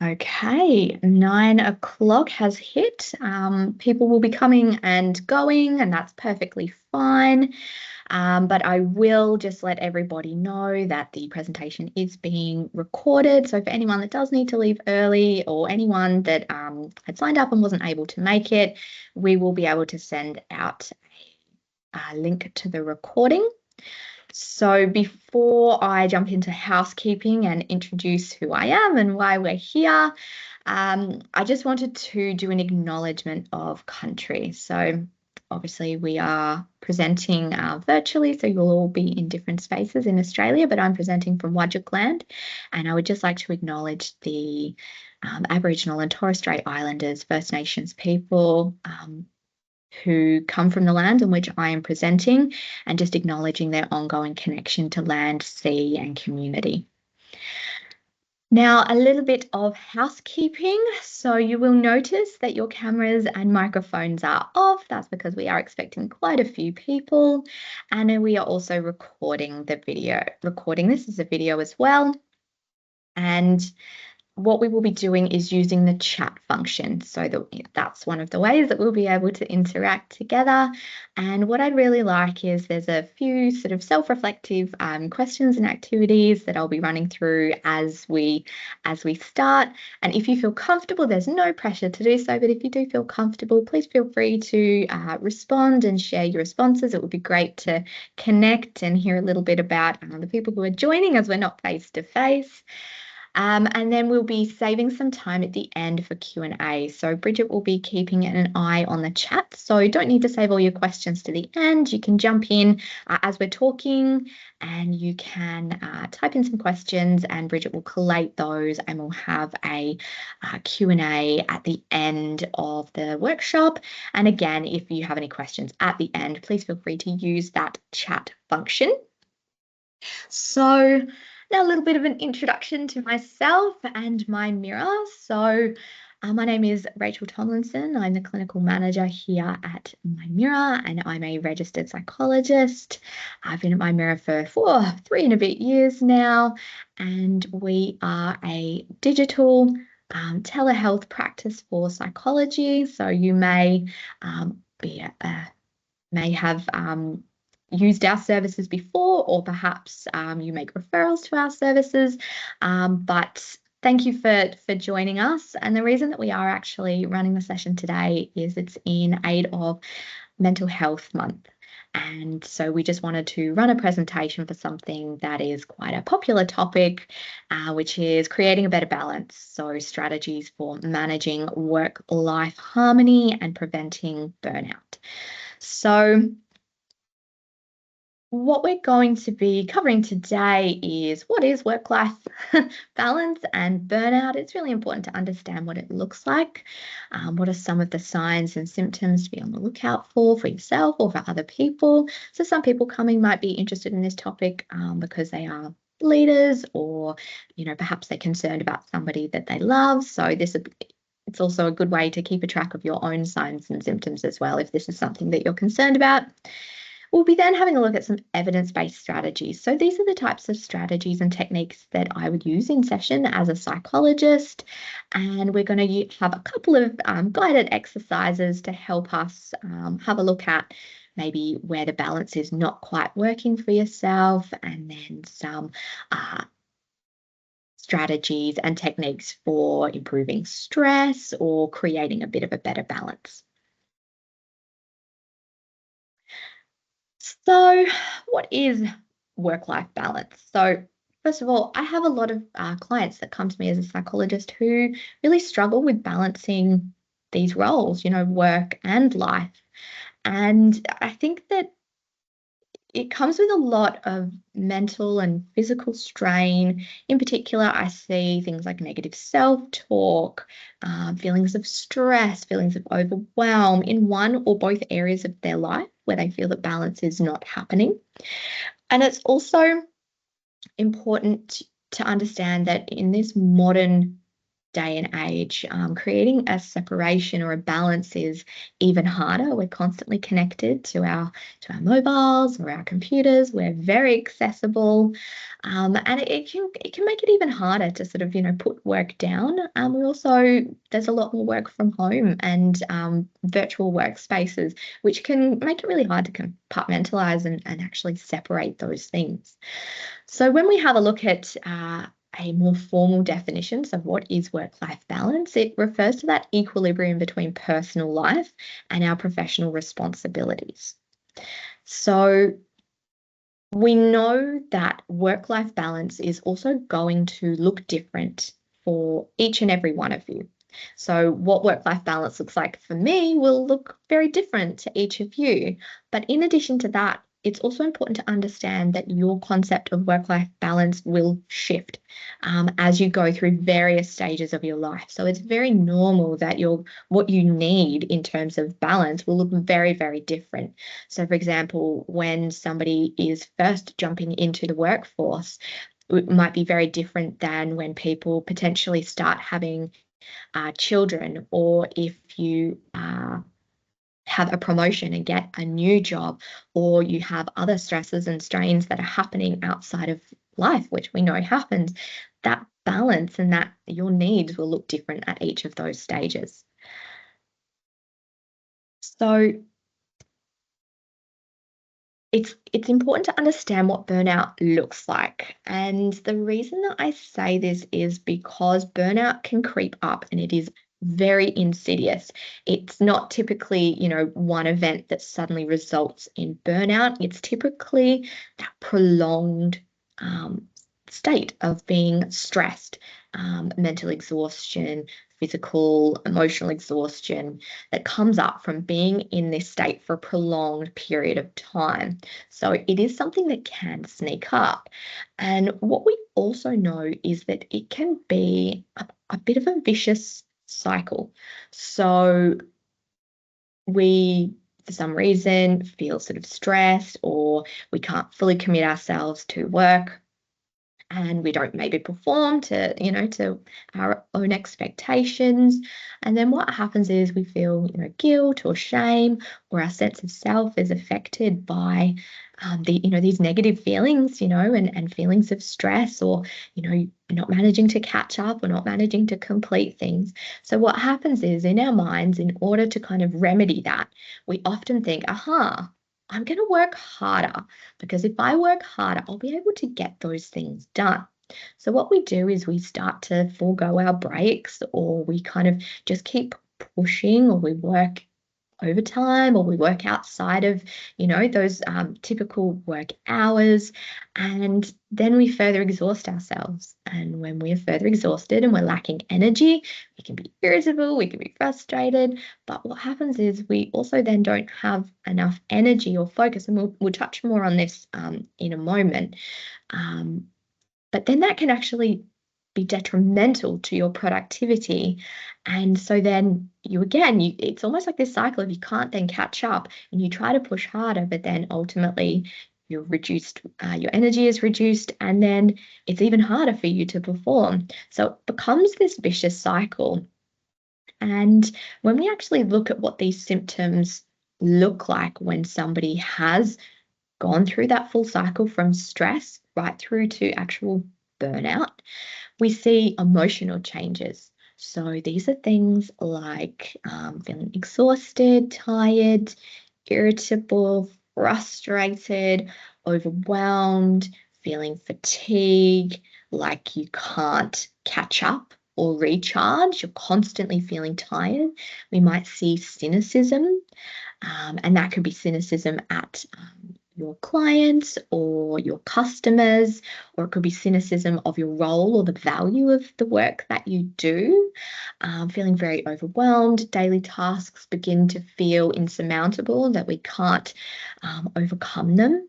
Okay, 9 o'clock has hit. People will be coming and going, and that's perfectly fine. But I will just let everybody know that the presentation is being recorded. So for anyone that does need to leave early or anyone that had signed up and wasn't able to make it, we will be able to send out a link to the recording. So before I jump into housekeeping and introduce who I am and why we're here, I just wanted to do an acknowledgement of country. So obviously we are presenting virtually, so you'll all be in different spaces in Australia, but I'm presenting from Whadjuk land, and I would just like to acknowledge the Aboriginal and Torres Strait Islanders, First Nations people, who come from the land in which I am presenting, and just acknowledging their ongoing connection to land, sea, and community. Now, a little bit of housekeeping. So you will notice that your cameras and microphones are off. That's because we are expecting quite a few people, and we are also recording the video. Recording this as a video as well. And what we will be doing is using the chat function. So that's one of the ways that we'll be able to interact together. And what I'd really like is there's a few sort of self-reflective questions and activities that I'll be running through as we start. And if you feel comfortable, there's no pressure to do so, but if you do feel comfortable, please feel free to respond and share your responses. It would be great to connect and hear a little bit about the people who are joining, as we're not face-to-face. And then we'll be saving some time at the end for Q&A. So Bridget will be keeping an eye on the chat. So you don't need to save all your questions to the end. You can jump in as we're talking, and you can type in some questions, and Bridget will collate those, and we'll have a Q&A at the end of the workshop. And again, if you have any questions at the end, please feel free to use that chat function. So now a little bit of an introduction to myself and my mirror. So my name is Rachel Tomlinson. I'm the clinical manager here at My Mirror, and I'm a registered psychologist. I've been at My Mirror for 3 and a bit years now, and we are a digital telehealth practice for psychology. So you may have used our services before, or perhaps you make referrals to our services, but thank you for joining us. And the reason that we are actually running the session today is it's in aid of Mental Health Month. And so we just wanted to run a presentation for something that is quite a popular topic, which is creating a better balance. So strategies for managing work-life harmony and preventing burnout. So what we're going to be covering today is what is work-life balance and burnout. It's really important to understand what it looks like. What are some of the signs and symptoms to be on the lookout for yourself or for other people? So some people coming might be interested in this topic because they are leaders, or perhaps they're concerned about somebody that they love. So it's also a good way to keep a track of your own signs and symptoms as well, if this is something that you're concerned about. We'll be then having a look at some evidence-based strategies. So these are the types of strategies and techniques that I would use in session as a psychologist. And we're going to have a couple of guided exercises to help us have a look at maybe where the balance is not quite working for yourself, and then some strategies and techniques for improving stress or creating a bit of a better balance. So what is work-life balance? So first of all, I have a lot of clients that come to me as a psychologist who really struggle with balancing these roles, work and life. And I think that it comes with a lot of mental and physical strain. In particular, I see things like negative self-talk, feelings of stress, feelings of overwhelm in one or both areas of their life where they feel that balance is not happening. And it's also important to understand that in this modern day and age, creating a separation or a balance is even harder. We're constantly connected to our mobiles or our computers. We're very accessible, and it can make it even harder to sort of put work down. We also There's a lot more work from home and virtual workspaces, which can make it really hard to compartmentalize and actually separate those things. So when we have a look at a more formal definition of what is work-life balance, it refers to that equilibrium between personal life and our professional responsibilities. So we know that work-life balance is also going to look different for each and every one of you. So what work-life balance looks like for me will look very different to each of you. But in addition to that, it's also important to understand that your concept of work-life balance will shift as you go through various stages of your life. So it's very normal that what you need in terms of balance will look very, very different. So, for example, when somebody is first jumping into the workforce, it might be very different than when people potentially start having children, or if you have a promotion and get a new job, or you have other stresses and strains that are happening outside of life, which we know happens. That balance and that your needs will look different at each of those stages. So it's important to understand what burnout looks like. And the reason that I say this is because burnout can creep up and it is very insidious. It's not typically, one event that suddenly results in burnout. It's typically that prolonged state of being stressed, mental exhaustion, physical, emotional exhaustion that comes up from being in this state for a prolonged period of time. So it is something that can sneak up. And what we also know is that it can be a bit of a vicious cycle. So we, for some reason, feel sort of stressed, or we can't fully commit ourselves to work, and we don't maybe perform to our own expectations. And then what happens is we feel guilt or shame, or our sense of self is affected by these negative feelings, and feelings of stress, or not managing to catch up or not managing to complete things. So what happens is, in our minds, in order to kind of remedy that, we often think, aha, I'm going to work harder, because if I work harder, I'll be able to get those things done. So what we do is we start to forego our breaks, or we kind of just keep pushing, or we work overtime, or we work outside of those typical work hours, and then we further exhaust ourselves. And when we're further exhausted and we're lacking energy, we can be irritable, we can be frustrated. But what happens is we also then don't have enough energy or focus, and we'll touch more on this in a moment. um, but then that can actually be detrimental to your productivity. And so then it's almost like this cycle of, you can't then catch up, and you try to push harder, but then ultimately you're reduced, your energy is reduced, and then it's even harder for you to perform. So it becomes this vicious cycle. And when we actually look at what these symptoms look like when somebody has gone through that full cycle from stress right through to actual burnout, we see emotional changes. So these are things like feeling exhausted, tired, irritable, frustrated, overwhelmed, feeling fatigue, like you can't catch up or recharge, you're constantly feeling tired. We might see cynicism, and that could be cynicism at your clients or your customers, or it could be cynicism of your role or the value of the work that you do. Feeling very overwhelmed, daily tasks begin to feel insurmountable, that we can't overcome them,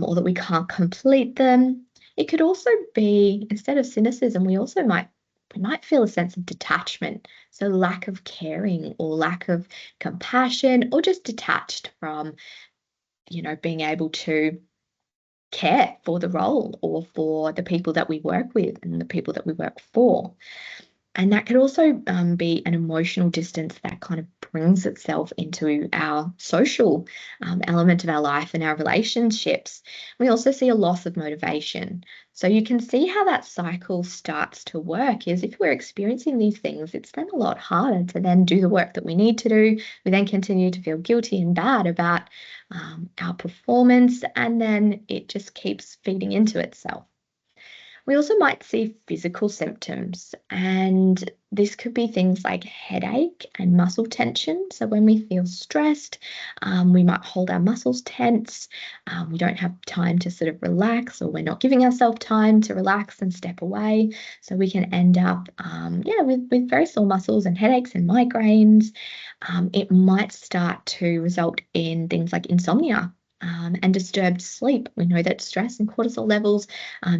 or that we can't complete them. It could also be, instead of cynicism, we might feel a sense of detachment, so lack of caring or lack of compassion, or just detached from being able to care for the role or for the people that we work with and the people that we work for. And that could also be an emotional distance that kind of brings itself into our social element of our life and our relationships. We also see a loss of motivation. So you can see how that cycle starts to work is if we're experiencing these things, it's then a lot harder to then do the work that we need to do. We then continue to feel guilty and bad about our performance, and then it just keeps feeding into itself. We also might see physical symptoms, and this could be things like headache and muscle tension. So, when we feel stressed, we might hold our muscles tense. We don't have time to sort of relax, or we're not giving ourselves time to relax and step away. So, we can end up, with very sore muscles and headaches and migraines. It might start to result in things like insomnia. And disturbed sleep. We know that stress and cortisol levels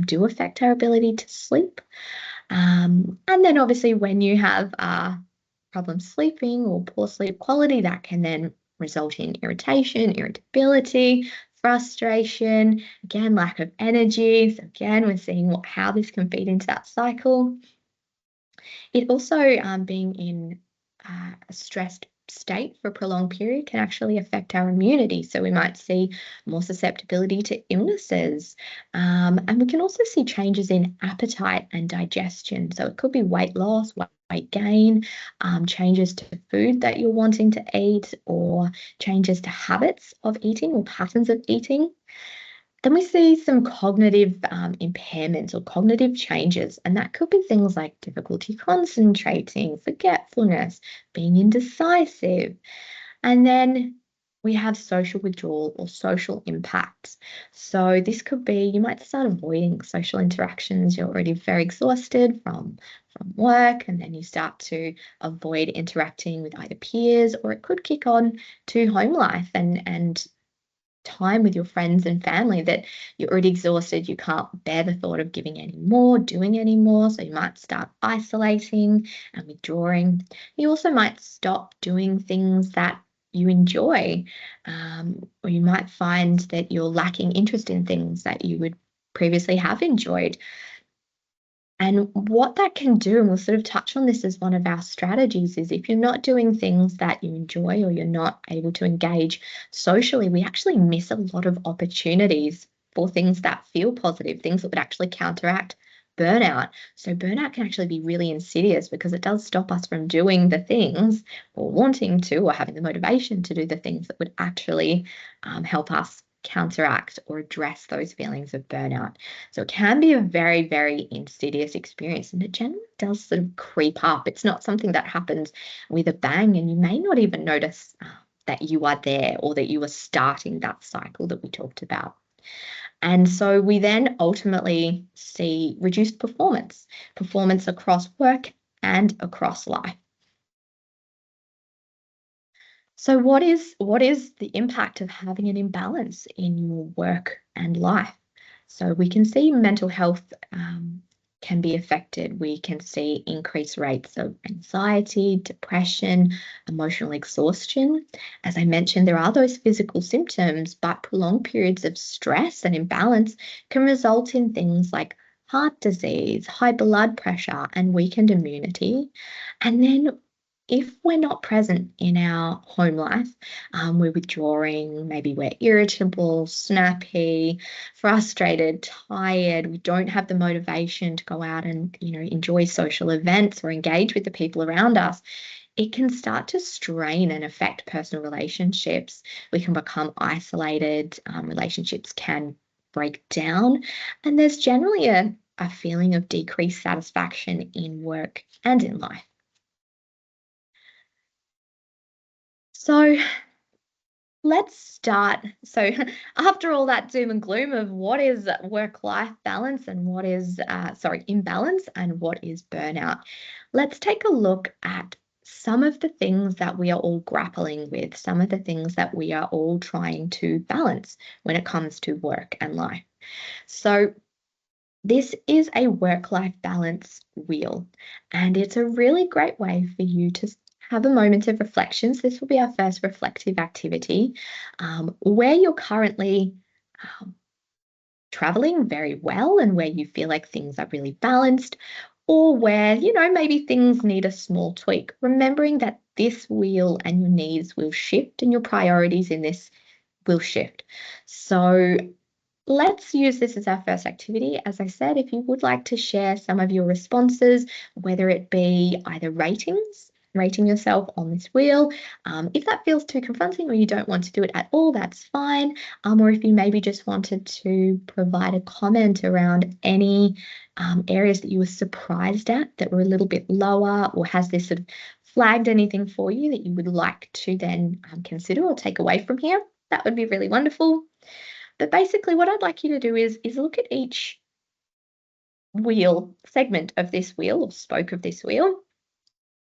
do affect our ability to sleep. And then obviously when you have problems sleeping or poor sleep quality, that can then result in irritation, irritability, frustration, again, lack of energy. So again, we're seeing how this can feed into that cycle. It also being in a stressed state for a prolonged period can actually affect our immunity. So we might see more susceptibility to illnesses. And we can also see changes in appetite and digestion. So it could be weight loss, weight gain, changes to food that you're wanting to eat, or changes to habits of eating or patterns of eating. Then we see some cognitive impairments or cognitive changes, and that could be things like difficulty concentrating, forgetfulness, being indecisive. And then we have social withdrawal or social impacts. So this could be you might start avoiding social interactions. You're already very exhausted from work, and then you start to avoid interacting with either peers, or it could kick on to home life and time with your friends and family that you're already exhausted, you can't bear the thought of giving any more, doing any more. So you might start isolating and withdrawing. You also might stop doing things that you enjoy, or you might find that you're lacking interest in things that you would previously have enjoyed. And what that can do, and we'll sort of touch on this as one of our strategies, is if you're not doing things that you enjoy or you're not able to engage socially, we actually miss a lot of opportunities for things that feel positive, things that would actually counteract burnout. So burnout can actually be really insidious because it does stop us from doing the things or wanting to or having the motivation to do the things that would actually help us counteract or address those feelings of burnout. So it can be a very, very insidious experience, and it generally does sort of creep up. It's not something that happens with a bang, and you may not even notice that you are there or that you are starting that cycle that we talked about. And so we then ultimately see reduced performance across work and across life. So what is the impact of having an imbalance in your work and life? So we can see mental health can be affected. We can see increased rates of anxiety, depression, emotional exhaustion. As I mentioned, there are those physical symptoms, but prolonged periods of stress and imbalance can result in things like heart disease, high blood pressure, and weakened immunity. And then if we're not present in our home life, we're withdrawing, maybe we're irritable, snappy, frustrated, tired, we don't have the motivation to go out and, enjoy social events or engage with the people around us, it can start to strain and affect personal relationships. We can become isolated, relationships can break down, and there's generally a feeling of decreased satisfaction in work and in life. So let's start. So, after all that doom and gloom of what is work-life balance and what is, imbalance and what is burnout, let's take a look at some of the things that we are all grappling with, some of the things that we are all trying to balance when it comes to work and life. So, this is a work-life balance wheel, and it's a really great way for you to have a moment of reflection. So this will be our first reflective activity, where you're currently um, traveling very well and where you feel like things are really balanced, or where, maybe things need a small tweak, remembering that this wheel and your needs will shift and your priorities in this will shift. So let's use this as our first activity. As I said, if you would like to share some of your responses, whether it be either rating yourself on this wheel. If that feels too confronting or you don't want to do it at all, that's fine. Or if you maybe just wanted to provide a comment around any areas that you were surprised at that were a little bit lower, or has this sort of flagged anything for you that you would like to then consider or take away from here, that would be really wonderful. But basically what I'd like you to do is look at each wheel, segment of this wheel or spoke of this wheel,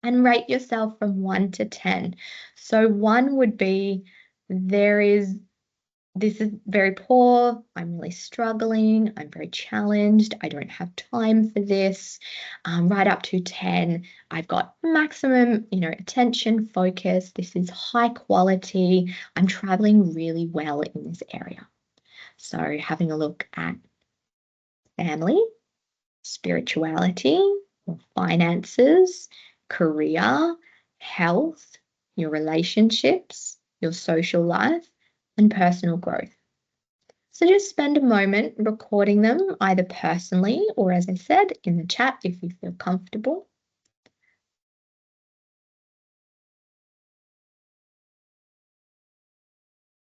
and rate yourself from 1 to 10. So 1 would be this is very poor, I'm really struggling, I'm very challenged, I don't have time for this. Right up to 10, I've got maximum, attention, focus, this is high quality, I'm traveling really well in this area. So having a look at family, spirituality, finances, career, health, your relationships, your social life, and personal growth. So just spend a moment recording them either personally or, as I said, in the chat if you feel comfortable.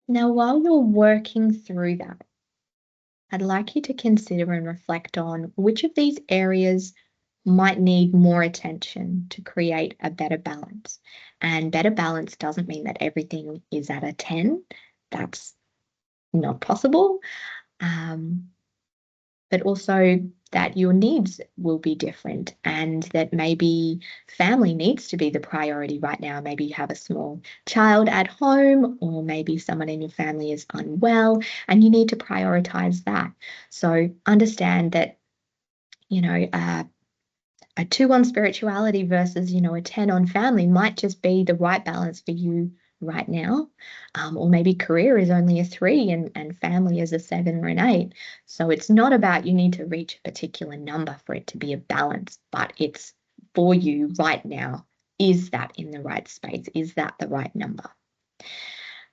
Now, while you're working through that, I'd like you to consider and reflect on which of these areas might need more attention to create a better balance. And better balance doesn't mean that everything is at a 10. That's not possible. But also that your needs will be different, and that maybe family needs to be the priority right now. Maybe you have a small child at home, or maybe someone in your family is unwell and you need to prioritize that. So understand that, a 2 on spirituality versus, a 10 on family might just be the right balance for you right now. Or maybe career is only a 3 and family is a 7 or an 8. So it's not about you need to reach a particular number for it to be a balance, but it's for you right now. Is that in the right space? Is that the right number?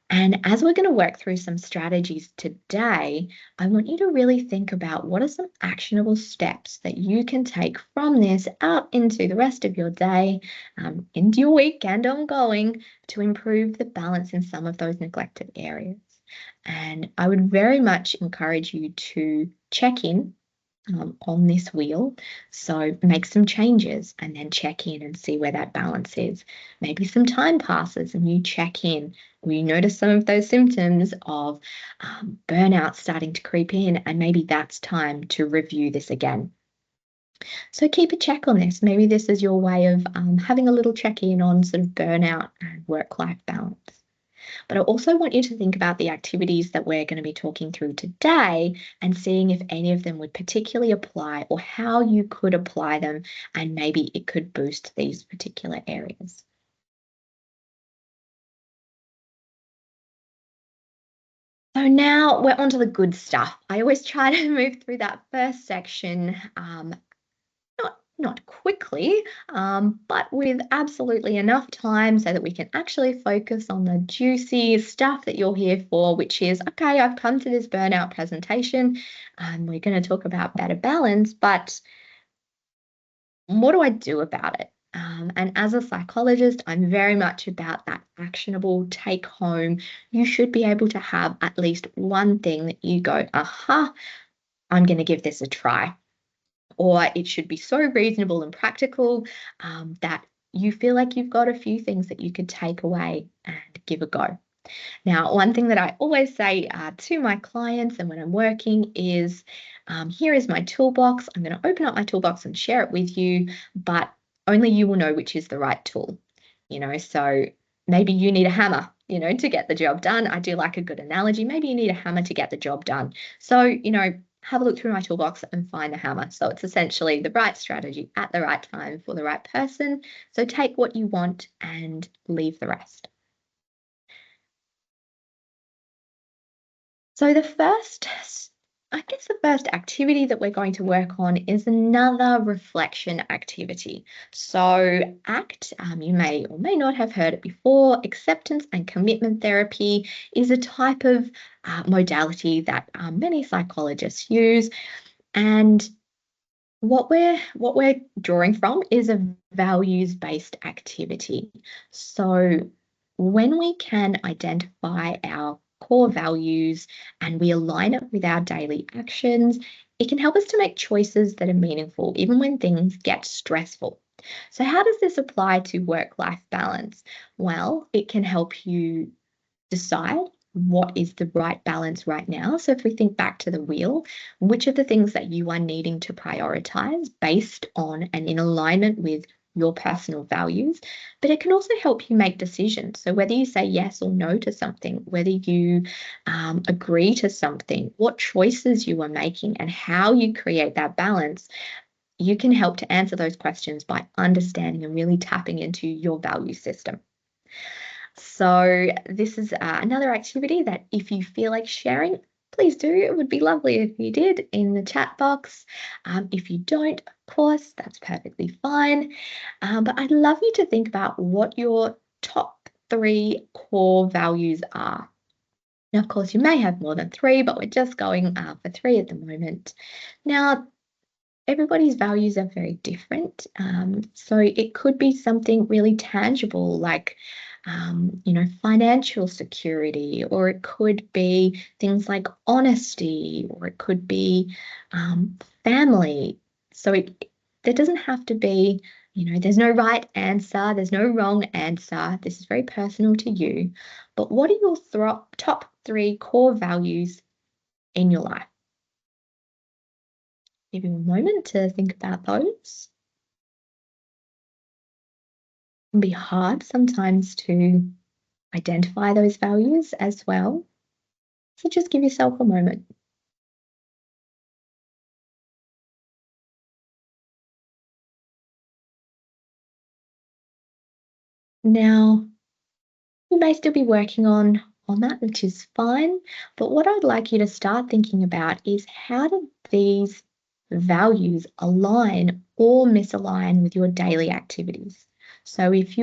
And as we're going to work through some strategies today, I want you to really think about what are some actionable steps that you can take from this out into the rest of your day, into your week and ongoing, to improve the balance in some of those neglected areas. And I would very much encourage you to check in on this wheel. So make some changes and then check in and see where that balance is. Maybe some time passes and you check in, or you notice some of those symptoms of burnout starting to creep in, and maybe that's time to review this again. So keep a check on this. Maybe this is your way of having a little check-in on sort of burnout and work-life balance. But I also want you to think about the activities that we're going to be talking through today and seeing if any of them would particularly apply, or how you could apply them, and maybe it could boost these particular areas. So now we're on to the good stuff. I always try to move through that first section not quickly, but with absolutely enough time so that we can actually focus on the juicy stuff that you're here for, which is, okay, I've come to this burnout presentation and we're going to talk about better balance, but what do I do about it? And as a psychologist, I'm very much about that actionable take home. You should be able to have at least one thing that you go, aha, I'm going to give this a try. Or it should be so reasonable and practical that you feel like you've got a few things that you could take away and give a go. Now, one thing that I always say to my clients and when I'm working is, here is my toolbox. I'm going to open up my toolbox and share it with you, but only you will know which is the right tool. So maybe you need a hammer, to get the job done. I do like a good analogy. Maybe you need a hammer to get the job done. So, have a look through my toolbox and find the hammer. So it's essentially the right strategy at the right time for the right person. So take what you want and leave the rest. So the first I guess the first activity that we're going to work on is another reflection activity. So, ACT, you may or may not have heard it before, acceptance and commitment therapy is a type of modality that many psychologists use. And what we're drawing from is a values-based activity. So when we can identify our core values and we align it with our daily actions, it can help us to make choices that are meaningful, even when things get stressful. So how does this apply to work-life balance? Well, it can help you decide what is the right balance right now. So if we think back to the wheel, which of the things that you are needing to prioritize based on and in alignment with your personal values, but it can also help you make decisions. So whether you say yes or no to something, whether you agree to something, what choices you are making and how you create that balance, you can help to answer those questions by understanding and really tapping into your value system. So this is another activity that if you feel like sharing, please do. It would be lovely if you did in the chat box. If you don't, of course, that's perfectly fine. But I'd love you to think about what your top 3 core values are. Now, of course, you may have more than 3, but we're just going for 3 at the moment. Now, everybody's values are very different. So it could be something really tangible like, financial security, or it could be things like honesty, or it could be family. So there doesn't have to be, there's no right answer, there's no wrong answer. This is very personal to you. But what are your top 3 core values in your life? Give you a moment to think about those. It can be hard sometimes to identify those values as well. So just give yourself a moment. Now, you may still be working on that, which is fine. But what I'd like you to start thinking about is how do these values align or misalign with your daily activities? So if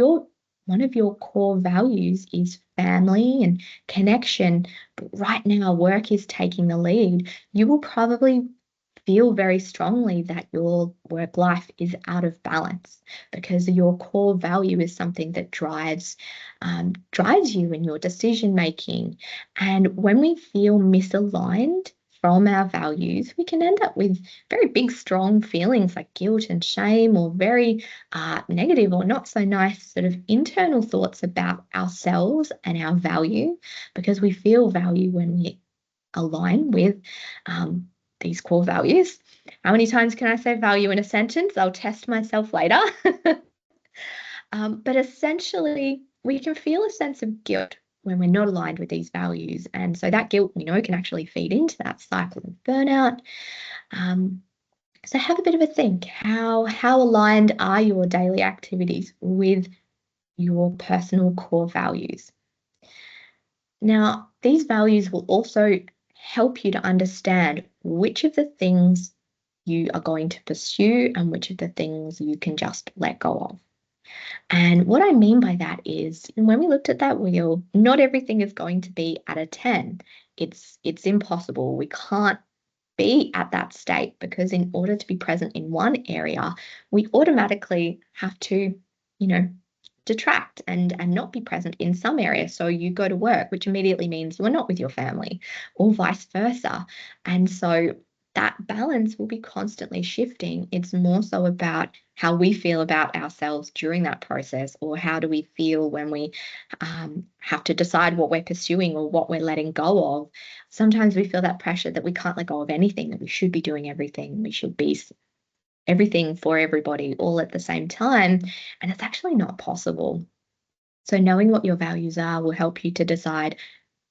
one of your core values is family and connection, but right now work is taking the lead, you will probably feel very strongly that your work life is out of balance because your core value is something that drives you in your decision making. And when we feel misaligned from our values, we can end up with very big, strong feelings like guilt and shame, or very negative or not so nice sort of internal thoughts about ourselves and our value, because we feel value when we align with these core values. How many times can I say value in a sentence? I'll test myself later. But essentially, we can feel a sense of guilt when we're not aligned with these values. And so that guilt, can actually feed into that cycle of burnout. So have a bit of a think. How aligned are your daily activities with your personal core values? Now, these values will also help you to understand which of the things you are going to pursue and which of the things you can just let go of. And what I mean by that is when we looked at that wheel, not everything is going to be at a 10. It's impossible. We can't be at that state because in order to be present in one area, we automatically have to, you know, detract and not be present in some area. So you go to work, which immediately means you are not with your family, or vice versa. And so that balance will be constantly shifting. It's more so about how we feel about ourselves during that process, or how do we feel when we have to decide what we're pursuing or what we're letting go of. Sometimes we feel that pressure that we can't let go of anything, that we should be doing everything, we should be everything for everybody all at the same time. And it's actually not possible. So, knowing what your values are will help you to decide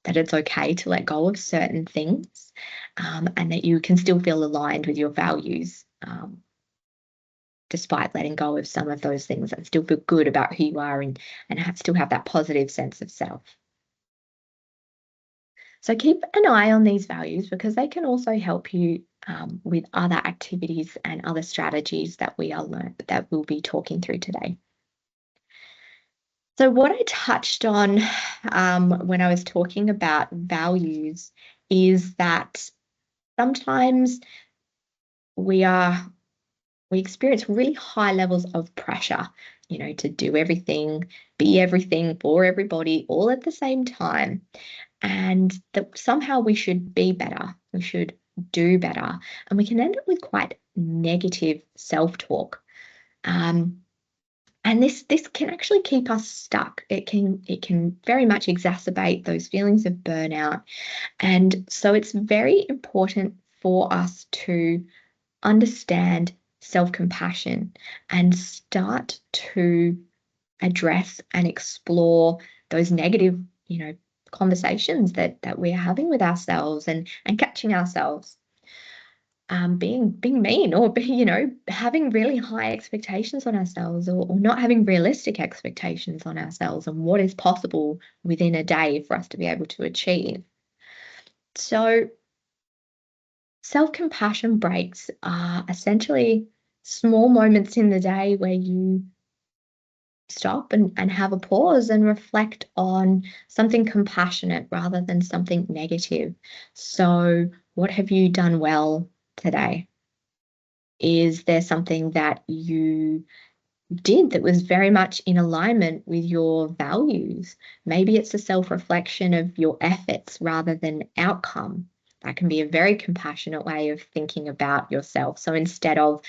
that it's okay to let go of certain things, and that you can still feel aligned with your values, despite letting go of some of those things, and still feel good about who you are, and still have that positive sense of self. So keep an eye on these values because they can also help you with other activities and other strategies that that we'll be talking through today. So what I touched on when I was talking about values is that sometimes we experience really high levels of pressure, to do everything, be everything for everybody all at the same time. And that somehow we should be better, we should do better. And we can end up with quite negative self-talk. And this can actually keep us stuck. It can very much exacerbate those feelings of burnout. And so it's very important for us to understand self-compassion and start to address and explore those negative, conversations that we're having with ourselves and catching ourselves being mean or having really high expectations on ourselves or not having realistic expectations on ourselves and what is possible within a day for us to be able to achieve. So self-compassion breaks are essentially small moments in the day where you stop and have a pause and reflect on something compassionate rather than something negative. So, what have you done well today? Is there something that you did that was very much in alignment with your values? Maybe it's a self-reflection of your efforts rather than outcome. That can be a very compassionate way of thinking about yourself. So instead of,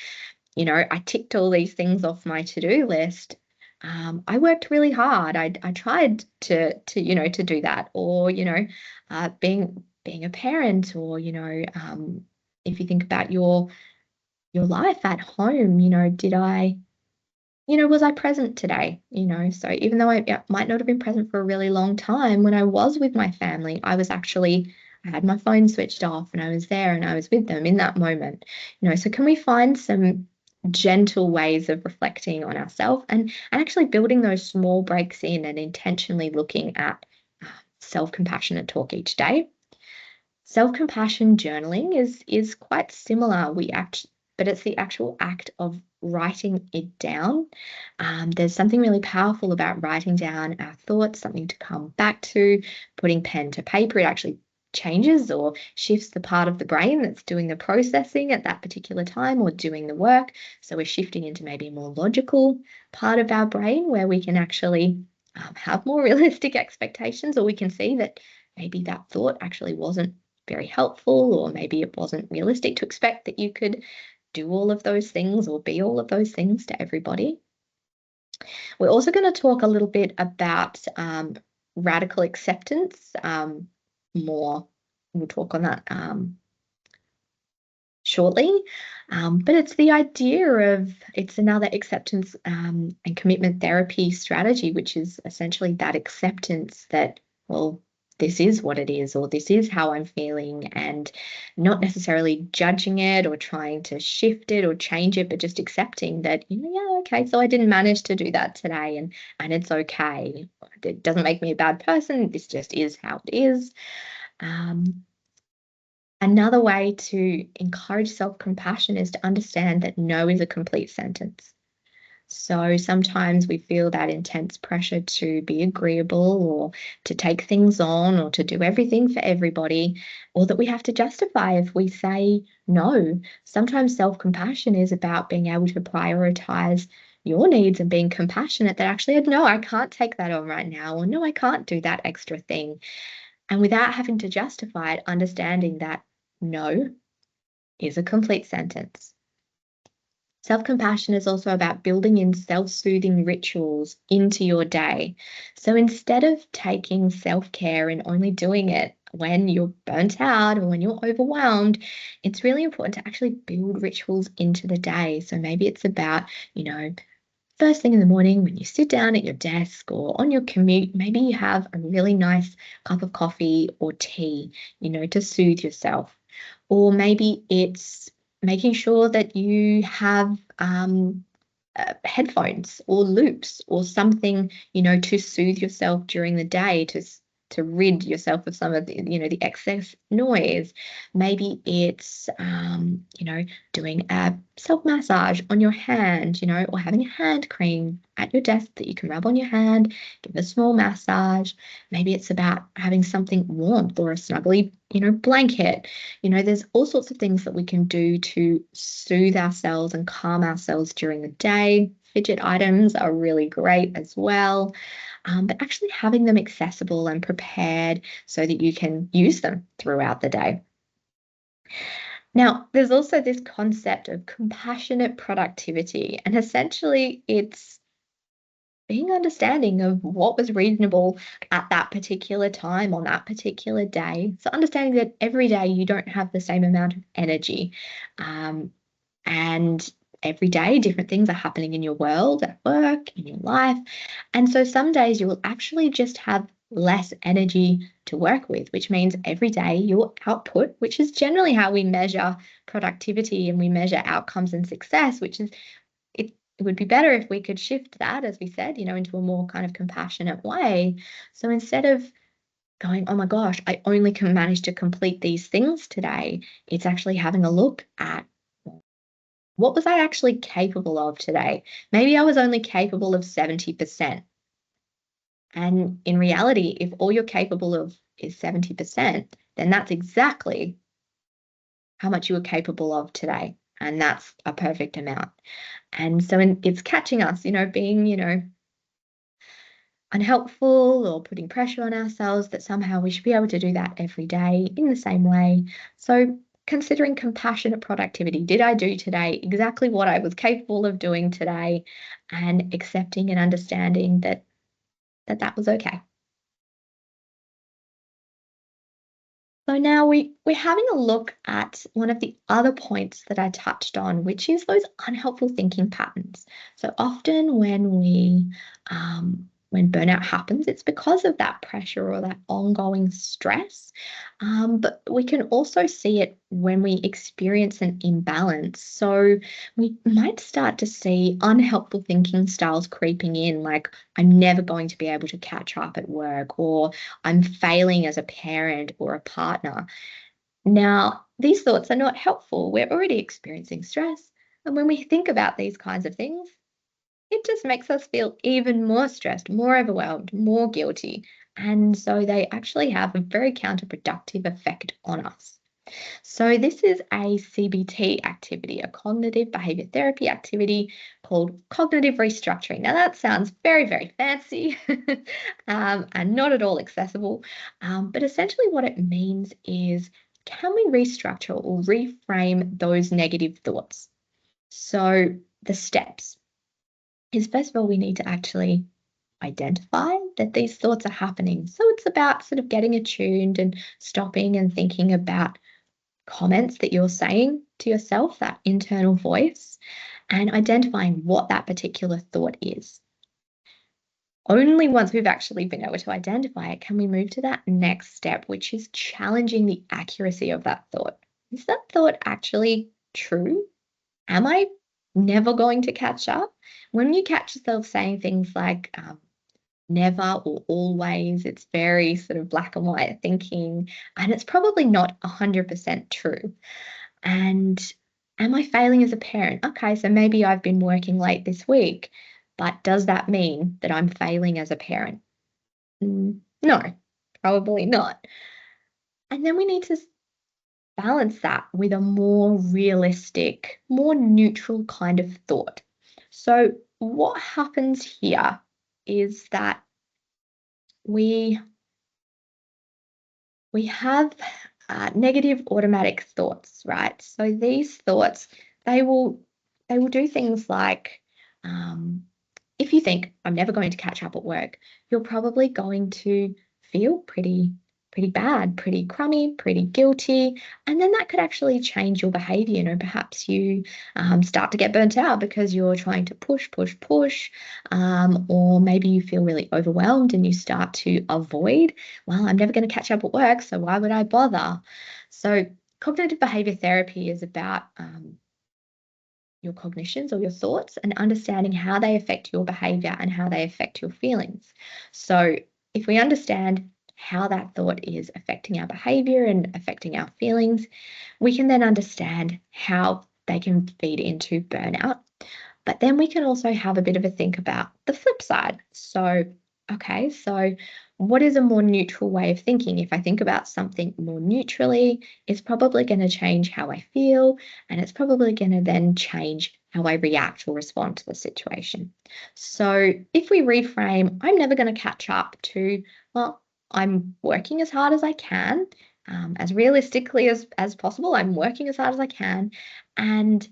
I ticked all these things off my to-do list, I worked really hard. I tried to do that. Or, being a parent, or, if you think about your life at home, was I present today? So even though I might not have been present for a really long time, when I was with my family, I had my phone switched off and I was there and I was with them in that moment. So can we find some gentle ways of reflecting on ourselves and actually building those small breaks in and intentionally looking at self-compassionate talk each day? Self-compassion journaling is quite similar. But it's the actual act of writing it down. There's something really powerful about writing down our thoughts, something to come back to, putting pen to paper. It actually changes or shifts the part of the brain that's doing the processing at that particular time or doing the work. So we're shifting into maybe a more logical part of our brain where we can actually have more realistic expectations, or we can see that maybe that thought actually wasn't very helpful, or maybe it wasn't realistic to expect that you could do all of those things or be all of those things to everybody. We're also going to talk a little bit about radical acceptance more. We'll talk on that shortly. But it's the idea of, it's another acceptance and commitment therapy strategy, which is essentially that acceptance that, well, this is what it is, or this is how I'm feeling, and not necessarily judging it or trying to shift it or change it, but just accepting that, yeah, okay, so I didn't manage to do that today, and it's okay. It doesn't make me a bad person. This just is how it is. Another way to encourage self-compassion is to understand that no is a complete sentence. So sometimes we feel that intense pressure to be agreeable or to take things on or to do everything for everybody, or that we have to justify if we say no. Sometimes self-compassion is about being able to prioritize your needs and being compassionate that actually, no, I can't take that on right now, or no, I can't do that extra thing. And without having to justify it, understanding that no is a complete sentence. Self-compassion is also about building in self-soothing rituals into your day. So instead of taking self-care and only doing it when you're burnt out or when you're overwhelmed, it's really important to actually build rituals into the day. So maybe it's about, first thing in the morning when you sit down at your desk or on your commute, maybe you have a really nice cup of coffee or tea, to soothe yourself. Or maybe it's making sure that you have headphones or loops or something, to soothe yourself during the day, to rid yourself of some of the, the excess noise. Maybe it's, doing a self massage on your hand, or having a hand cream at your desk that you can rub on your hand, give a small massage. Maybe it's about having something warm or a snuggly, blanket. There's all sorts of things that we can do to soothe ourselves and calm ourselves during the day. Fidget items are really great as well. But actually having them accessible and prepared so that you can use them throughout the day. Now, there's also this concept of compassionate productivity, and essentially it's being understanding of what was reasonable at that particular time on that particular day. So understanding that every day you don't have the same amount of energy. And every day different things are happening in your world, at work, in your life. And so some days you will actually just have less energy to work with, which means every day your output, which is generally how we measure productivity and we measure outcomes and success, which is it would be better if we could shift that, as we said, into a more kind of compassionate way. So instead of going, oh my gosh, I only can manage to complete these things today, it's actually having a look at what was I actually capable of today? Maybe I was only capable of 70%. And in reality, if all you're capable of is 70%, then that's exactly how much you were capable of today. And that's a perfect amount. And so it's catching us, being, unhelpful or putting pressure on ourselves that somehow we should be able to do that every day in the same way. So considering compassionate productivity, did I do today exactly what I was capable of doing today, and accepting and understanding that was okay. So now we're having a look at one of the other points that I touched on, which is those unhelpful thinking patterns. So often when burnout happens, it's because of that pressure or that ongoing stress. But we can also see it when we experience an imbalance. So we might start to see unhelpful thinking styles creeping in, like I'm never going to be able to catch up at work, or I'm failing as a parent or a partner. Now, these thoughts are not helpful. We're already experiencing stress. And when we think about these kinds of things, it just makes us feel even more stressed, more overwhelmed, more guilty. And so they actually have a very counterproductive effect on us. So this is a CBT activity, a cognitive behavior therapy activity called cognitive restructuring. Now that sounds very, very fancy and not at all accessible. But essentially what it means is, can we restructure or reframe those negative thoughts? So the steps is, first of all, we need to actually identify that these thoughts are happening. So it's about sort of getting attuned and stopping and thinking about comments that you're saying to yourself, that internal voice, and identifying what that particular thought is. Only once we've actually been able to identify it can we move to that next step, which is challenging the accuracy of that thought. Is that thought actually true? Am I never going to catch up? When you catch yourself saying things like never or always, it's very sort of black and white thinking, and it's probably not 100% true. And am I failing as a parent? Okay, so maybe I've been working late this week, but does that mean that I'm failing as a parent? No, probably not. And then we need to balance that with a more realistic, more neutral kind of thought. So, what happens here is that we we have negative automatic thoughts, right? So these thoughts, they will they will do things like, um, if you think I'm never going to catch up at work, you're probably going to feel pretty bad, pretty crummy, pretty guilty, and then that could actually change your behavior. Perhaps you start to get burnt out because you're trying to push, or maybe you feel really overwhelmed and you start to avoid. Well, I'm never going to catch up at work, so why would I bother? So cognitive behavior therapy is about your cognitions or your thoughts and understanding how they affect your behavior and how they affect your feelings. So if we understand how that thought is affecting our behavior and affecting our feelings, we can then understand how they can feed into burnout. But then we can also have a bit of a think about the flip side. So, okay, so what is a more neutral way of thinking? If I think about something more neutrally, it's probably going to change how I feel, and it's probably going to then change how I react or respond to the situation. So, if we reframe, I'm never going to catch up to, well, I'm working as hard as I can, as realistically as possible. I'm working as hard as I can. And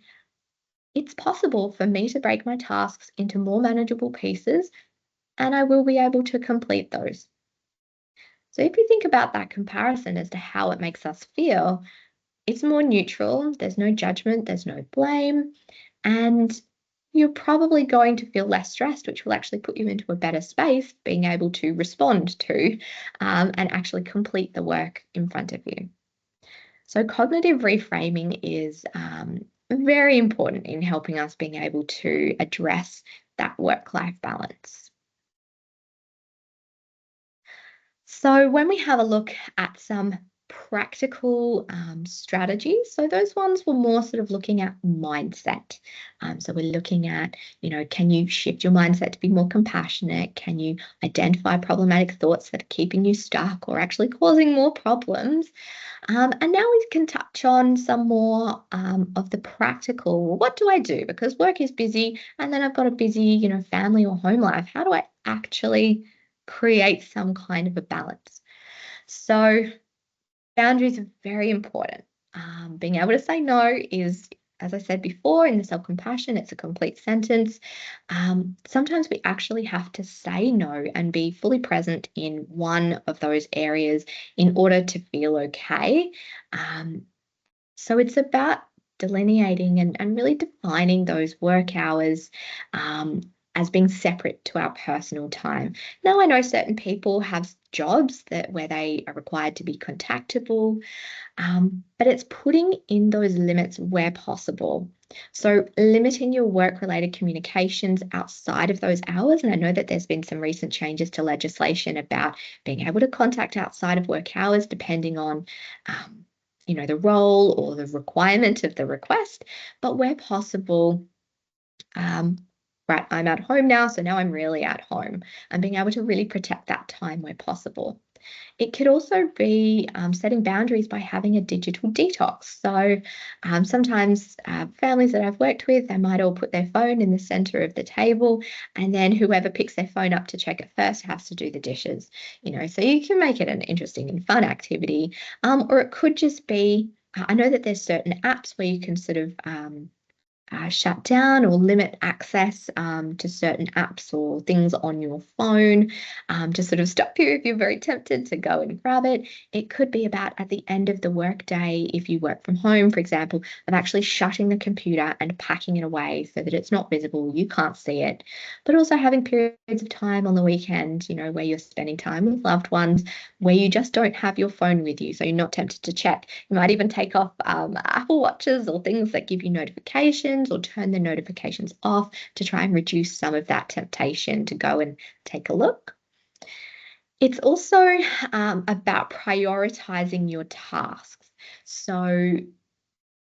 it's possible for me to break my tasks into more manageable pieces, and I will be able to complete those. So, if you think about that comparison as to how it makes us feel, it's more neutral. There's no judgment, there's no blame, and you're probably going to feel less stressed, which will actually put you into a better space, being able to respond to and actually complete the work in front of you. So, cognitive reframing is very important in helping us being able to address that work life balance. So, when we have a look at some practical strategies, so those ones were more sort of looking at mindset. So, we're looking at, can you shift your mindset to be more compassionate? Can you identify problematic thoughts that are keeping you stuck or actually causing more problems? And now we can touch on some more of the practical. What do I do? Because work is busy, and then I've got a busy, family or home life. How do I actually create some kind of a balance? So boundaries are very important. Being able to say no is, as I said before, in the self-compassion, it's a complete sentence. Sometimes we actually have to say no and be fully present in one of those areas in order to feel okay. Um, so it's about delineating and really defining those work hours as being separate to our personal time. Now, I know certain people have jobs where they are required to be contactable, but it's putting in those limits where possible. So, limiting your work related communications outside of those hours. And I know that there's been some recent changes to legislation about being able to contact outside of work hours, depending on, the role or the requirement of the request. But where possible, um, right, I'm at home now, so now I'm really at home and being able to really protect that time where possible. It could also be setting boundaries by having a digital detox. So sometimes families that I've worked with, they might all put their phone in the center of the table, and then whoever picks their phone up to check it first has to do the dishes. So you can make it an interesting and fun activity, or it could just be. I know that there's certain apps where you can sort of shut down or limit access to certain apps or things on your phone to sort of stop you if you're very tempted to go and grab it. It could be about at the end of the workday, if you work from home, for example, of actually shutting the computer and packing it away so that it's not visible, you can't see it, but also having periods of time on the weekend, where you're spending time with loved ones, where you just don't have your phone with you, so you're not tempted to check. You might even take off Apple Watches or things that give you notifications or turn the notifications off to try and reduce some of that temptation to go and take a look. It's also about prioritizing your tasks. So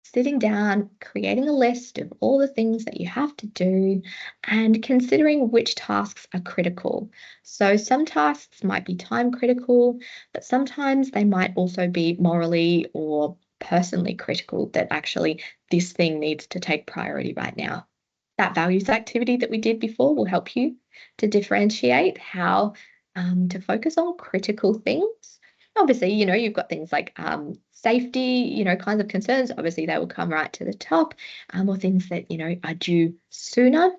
sitting down, creating a list of all the things that you have to do, and considering which tasks are critical. So, some tasks might be time critical, but sometimes they might also be morally or personally critical that actually this thing needs to take priority right now. That values activity that we did before will help you to differentiate how to focus on critical things. Obviously, you've got things like safety, kinds of concerns. Obviously, they will come right to the top, or things that, are due sooner.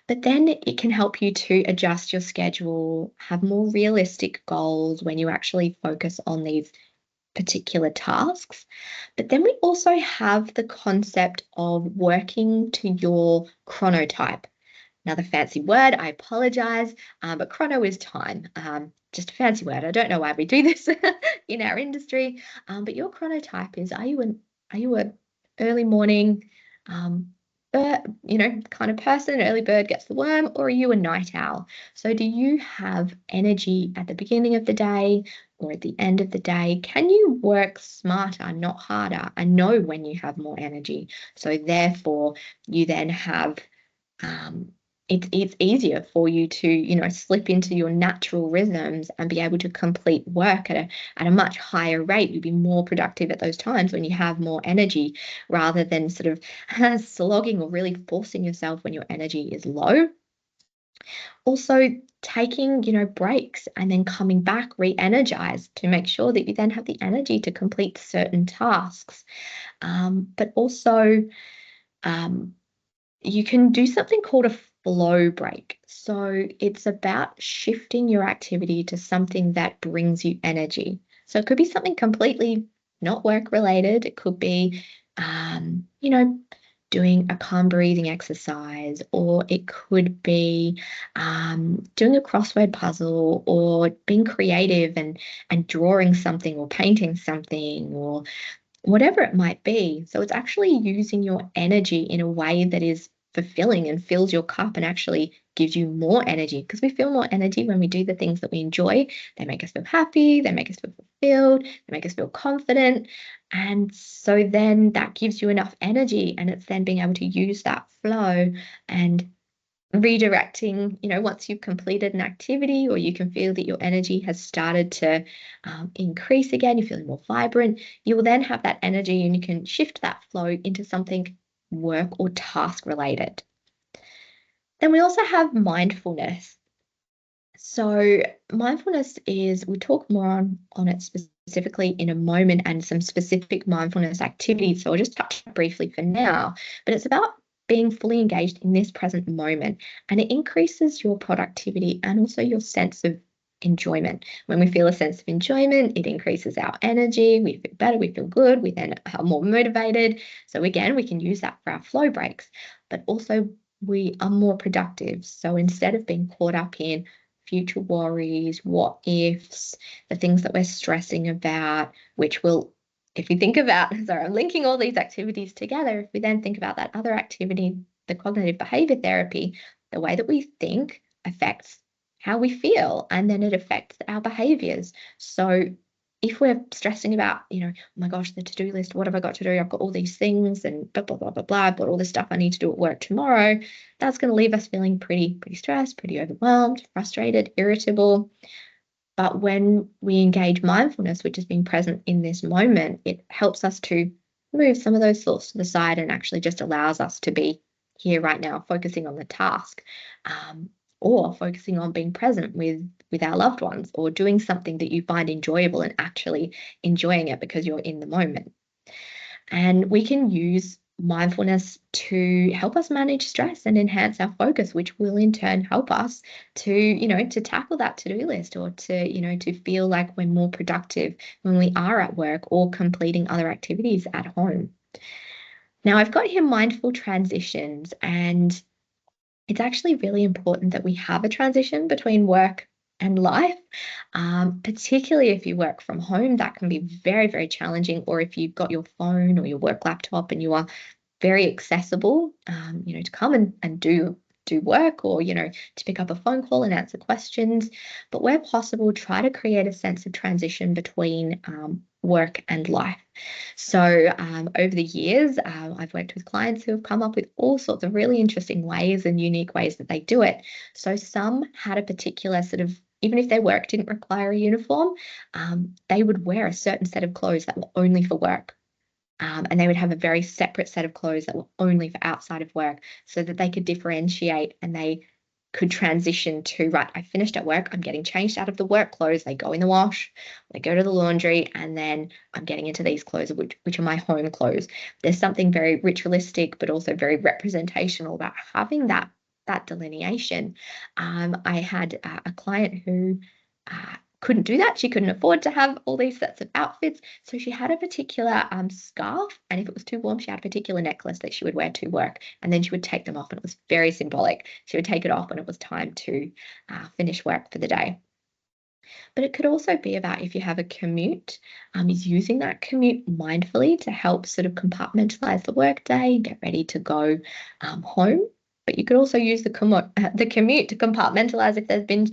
But then it can help you to adjust your schedule, have more realistic goals when you actually focus on these particular tasks. But then we also have the concept of working to your chronotype. Another fancy word, I apologize, but chrono is time. Just a fancy word. I don't know why we do this in our industry, but your chronotype is: are you an early morning? kind of person, early bird gets the worm, or are you a night owl? So do you have energy at the beginning of the day or at the end of the day? Can you work smarter, not harder, and know when you have more energy? So therefore, you then have um, it's easier for you to slip into your natural rhythms and be able to complete work at a much higher rate. You'll be more productive at those times when you have more energy rather than sort of slogging or really forcing yourself when your energy is low. Also, taking breaks and then coming back re-energized to make sure that you then have the energy to complete certain tasks. But also um, you can do something called a flow break. So it's about shifting your activity to something that brings you energy. So it could be something completely not work related. It could be, doing a calm breathing exercise, or it could be doing a crossword puzzle, or being creative and drawing something, or painting something, or whatever it might be. So it's actually using your energy in a way that is fulfilling and fills your cup and actually gives you more energy, because we feel more energy when we do the things that we enjoy. They make us feel happy, they make us feel fulfilled, they make us feel confident. And so then that gives you enough energy, and it's then being able to use that flow and redirecting, once you've completed an activity, or you can feel that your energy has started to increase again, you're feeling more vibrant, you will then have that energy and you can shift that flow into something work or task related. Then we also have mindfulness. So mindfulness is, we talk more on it specifically in a moment, and some specific mindfulness activities. So I'll just touch briefly for now, but it's about being fully engaged in this present moment, and it increases your productivity and also your sense of enjoyment. When we feel a sense of enjoyment, it increases our energy, we feel better, we feel good, we then are more motivated. So again, we can use that for our flow breaks, but also we are more productive. So instead of being caught up in future worries, what ifs, the things that we're stressing about, which will, if you think about, sorry, I'm linking all these activities together. If we then think about that other activity, the cognitive behavior therapy, the way that we think affects how we feel, and then it affects our behaviors. So if we're stressing about, oh my gosh, the to-do list, what have I got to do? I've got all these things and blah, blah, blah, blah, blah, I've got all this stuff I need to do at work tomorrow. That's going to leave us feeling pretty stressed, pretty overwhelmed, frustrated, irritable. But when we engage mindfulness, which is being present in this moment, it helps us to move some of those thoughts to the side and actually just allows us to be here right now, focusing on the task, or focusing on being present with our loved ones, or doing something that you find enjoyable and actually enjoying it because you're in the moment. And we can use mindfulness to help us manage stress and enhance our focus, which will in turn help us to tackle that to-do list, or to feel like we're more productive when we are at work or completing other activities at home. Now, I've got here mindful transitions, and it's actually really important that we have a transition between work and life, particularly if you work from home. That can be very, very challenging. Or if you've got your phone or your work laptop and you are very accessible, to come and do work, or, to pick up a phone call and answer questions. But where possible, try to create a sense of transition between work and life. So over the years, I've worked with clients who have come up with all sorts of really interesting ways and unique ways that they do it. So some had a particular sort of, even if their work didn't require a uniform, they would wear a certain set of clothes that were only for work. And they would have a very separate set of clothes that were only for outside of work, so that they could differentiate and they could transition to, right, I finished at work, I'm getting changed out of the work clothes, they go in the wash, they go to the laundry, and then I'm getting into these clothes, which are my home clothes. There's something very ritualistic, but also very representational about having that delineation. I had a client who couldn't do that. She couldn't afford to have all these sets of outfits. So she had a particular scarf. And if it was too warm, she had a particular necklace that she would wear to work. And then she would take them off. And it was very symbolic. She would take it off when it was time to finish work for the day. But it could also be about if you have a commute, is using that commute mindfully to help sort of compartmentalize the workday and get ready to go home. But you could also use the commute to compartmentalize if there's been,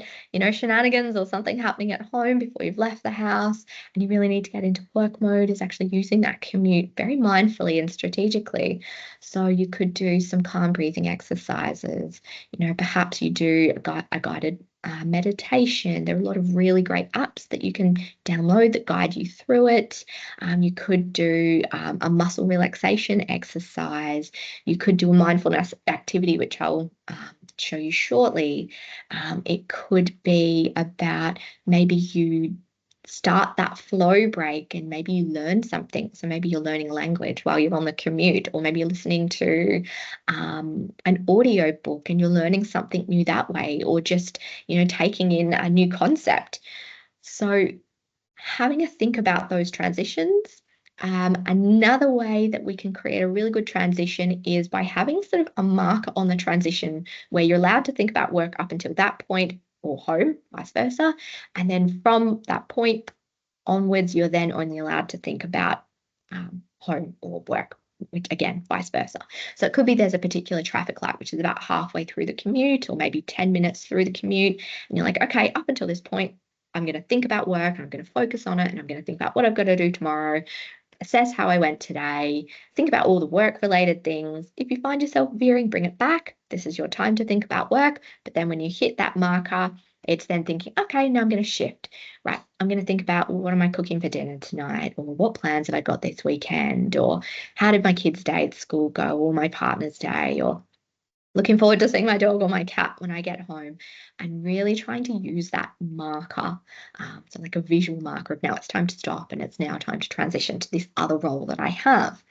shenanigans or something happening at home before you've left the house and you really need to get into work mode, is actually using that commute very mindfully and strategically. So you could do some calm breathing exercises. Perhaps you do a guided meditation. There are a lot of really great apps that you can download that guide you through it. You could do a muscle relaxation exercise. You could do a mindfulness activity, which I'll show you shortly. It could be about maybe you start that flow break and maybe you learn something. So maybe you're learning a language while you're on the commute, or maybe you're listening to an audio book and you're learning something new that way, or just, taking in a new concept. So having a think about those transitions. Another way that we can create a really good transition is by having sort of a marker on the transition where you're allowed to think about work up until that point, or home, vice versa. And then from that point onwards, you're then only allowed to think about home or work, which again, vice versa. So it could be there's a particular traffic light, which is about halfway through the commute, or maybe 10 minutes through the commute. And you're like, okay, up until this point, I'm going to think about work, and I'm going to focus on it, and I'm going to think about what I've got to do tomorrow, assess how I went today, think about all the work-related things. If you find yourself veering, bring it back. This is your time to think about work. But then when you hit that marker, it's then thinking, okay, now I'm going to shift. Right, I'm going to think about, what am I cooking for dinner tonight? Or what plans have I got this weekend? Or how did my kids' day at school go? Or my partner's day? Or looking forward to seeing my dog or my cat when I get home, and really trying to use that marker, so like a visual marker of now it's time to stop and it's now time to transition to this other role that I have.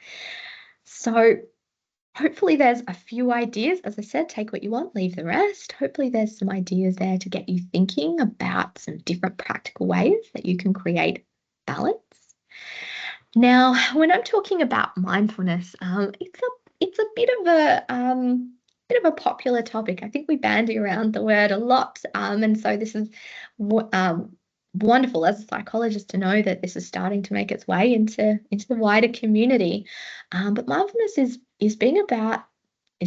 So hopefully there's a few ideas. As I said, take what you want, leave the rest. Hopefully there's some ideas there to get you thinking about some different practical ways that you can create balance. Now, when I'm talking about mindfulness, it's a bit of a popular topic. I think we bandy around the word a lot, and so this is wonderful as a psychologist to know that this is starting to make its way into the wider community. But mindfulness is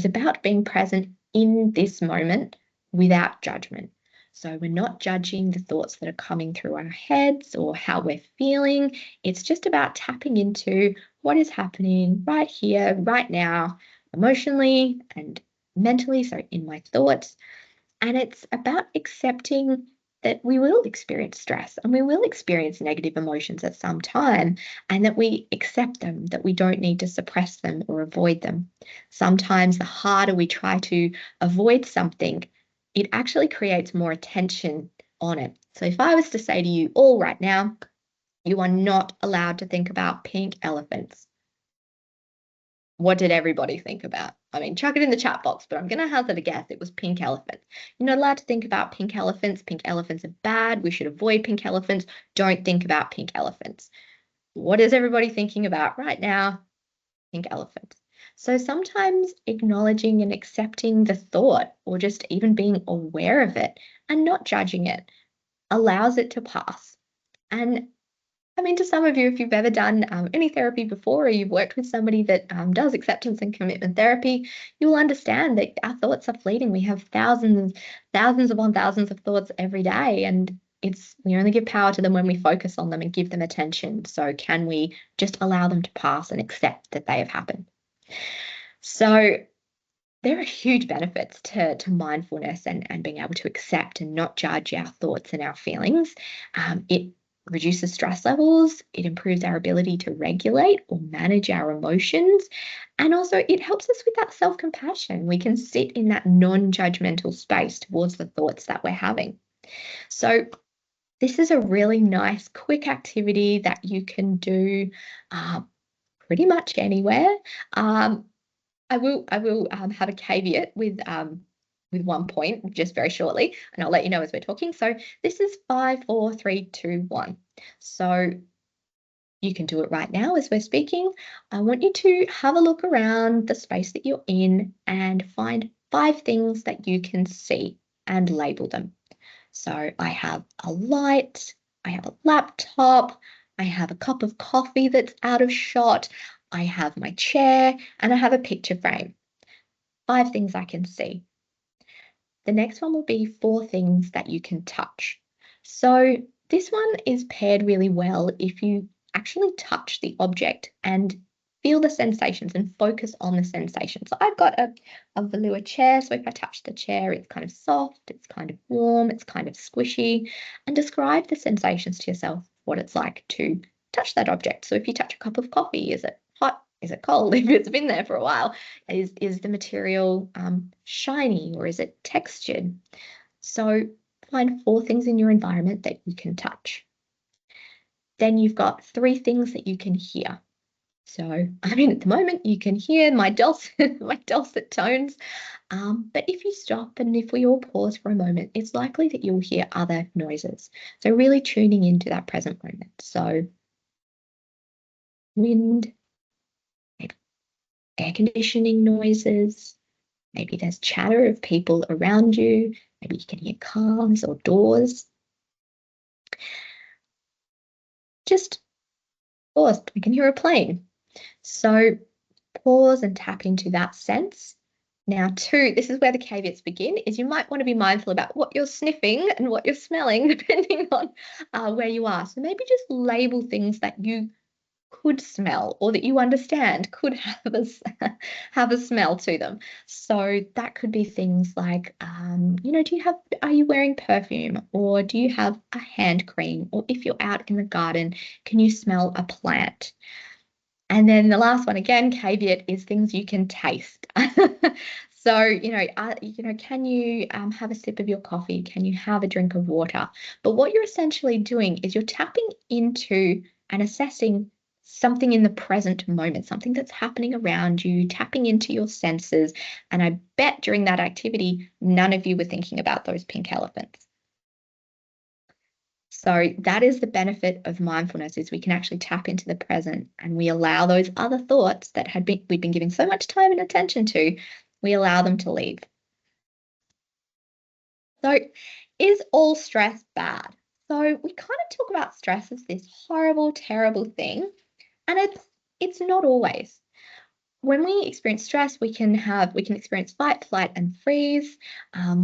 about being present in this moment without judgment. So we're not judging the thoughts that are coming through our heads or how we're feeling. It's just about tapping into what is happening right here, right now, emotionally and mentally, so in my thoughts. And it's about accepting that we will experience stress and we will experience negative emotions at some time, and that we accept them, that we don't need to suppress them or avoid them. Sometimes the harder we try to avoid something, it actually creates more attention on it. So if I was to say to you all right now, you are not allowed to think about pink elephants, what did everybody think about? I mean, chuck it in the chat box, but I'm going to hazard a guess. It was pink elephants. You're not allowed to think about pink elephants. Pink elephants are bad. We should avoid pink elephants. Don't think about pink elephants. What is everybody thinking about right now? Pink elephants. So sometimes acknowledging and accepting the thought, or just even being aware of it and not judging it, allows it to pass. And I mean, to some of you, if you've ever done any therapy before, or you've worked with somebody that does acceptance and commitment therapy, you will understand that our thoughts are fleeting. We have thousands upon thousands of thoughts every day, and we only give power to them when we focus on them and give them attention. So can we just allow them to pass and accept that they have happened? So there are huge benefits to mindfulness and being able to accept and not judge our thoughts and our feelings. It reduces stress levels, it improves our ability to regulate or manage our emotions, and also it helps us with that self-compassion. We can sit in that non-judgmental space towards the thoughts that we're having. So this is a really nice, quick activity that you can do pretty much anywhere. I will have a caveat with one point just very shortly, and I'll let you know as we're talking. So this is 5, 4, 3, 2, 1. So you can do it right now as we're speaking. I want you to have a look around the space that you're in and find 5 things that you can see and label them. So I have a light, I have a laptop, I have a cup of coffee that's out of shot, I have my chair, and I have a picture frame. 5 things I can see. The next one will be 4 things that you can touch. So this one is paired really well if you actually touch the object and feel the sensations and focus on the sensations. So I've got a velour chair, so if I touch the chair, it's kind of soft, it's kind of warm, it's kind of squishy, and describe the sensations to yourself, what it's like to touch that object. So if you touch a cup of coffee, is it hot? Is it cold? If it's been there for a while, is the material shiny or is it textured? So find 4 things in your environment that you can touch. Then you've got 3 things that you can hear. So, I mean, at the moment you can hear my dulcet tones, but if you stop and if we all pause for a moment, it's likely that you'll hear other noises. So really tuning into that present moment. So wind, maybe air conditioning noises, maybe there's chatter of people around you. Maybe you can hear cars or doors. Just pause. We can hear a plane. So pause and tap into that sense. Now, 2, this is where the caveats begin, is you might want to be mindful about what you're sniffing and what you're smelling, depending on where you are. So maybe just label things that you could smell or that you understand could have have a smell to them. So that could be things like, are you wearing perfume, or do you have a hand cream, or if you're out in the garden, can you smell a plant? And then the last one, again, caveat, is things you can taste. So, can you have a sip of your coffee? Can you have a drink of water? But what you're essentially doing is you're tapping into and assessing something in the present moment, something that's happening around you, tapping into your senses. And I bet during that activity, none of you were thinking about those pink elephants. So that is the benefit of mindfulness, is we can actually tap into the present and we allow those other thoughts that we've been giving so much time and attention to, we allow them to leave. So is all stress bad? So we kind of talk about stress as this horrible, terrible thing, and it's not always. When we experience stress, we can experience fight, flight, and freeze.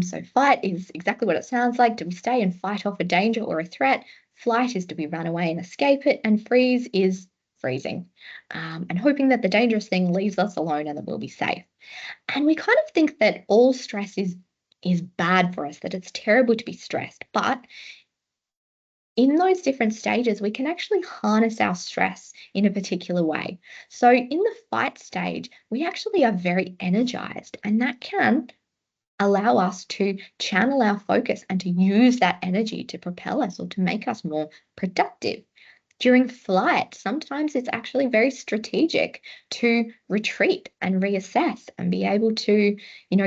So fight is exactly what it sounds like. Do we stay and fight off a danger or a threat? Flight is, do we run away and escape it? And freeze is freezing, and hoping that the dangerous thing leaves us alone and that we'll be safe. And we kind of think that all stress is bad for us, that it's terrible to be stressed. But in those different stages, we can actually harness our stress in a particular way. So in the fight stage, we actually are very energized, and that can allow us to channel our focus and to use that energy to propel us or to make us more productive. During flight, sometimes it's actually very strategic to retreat and reassess and be able to,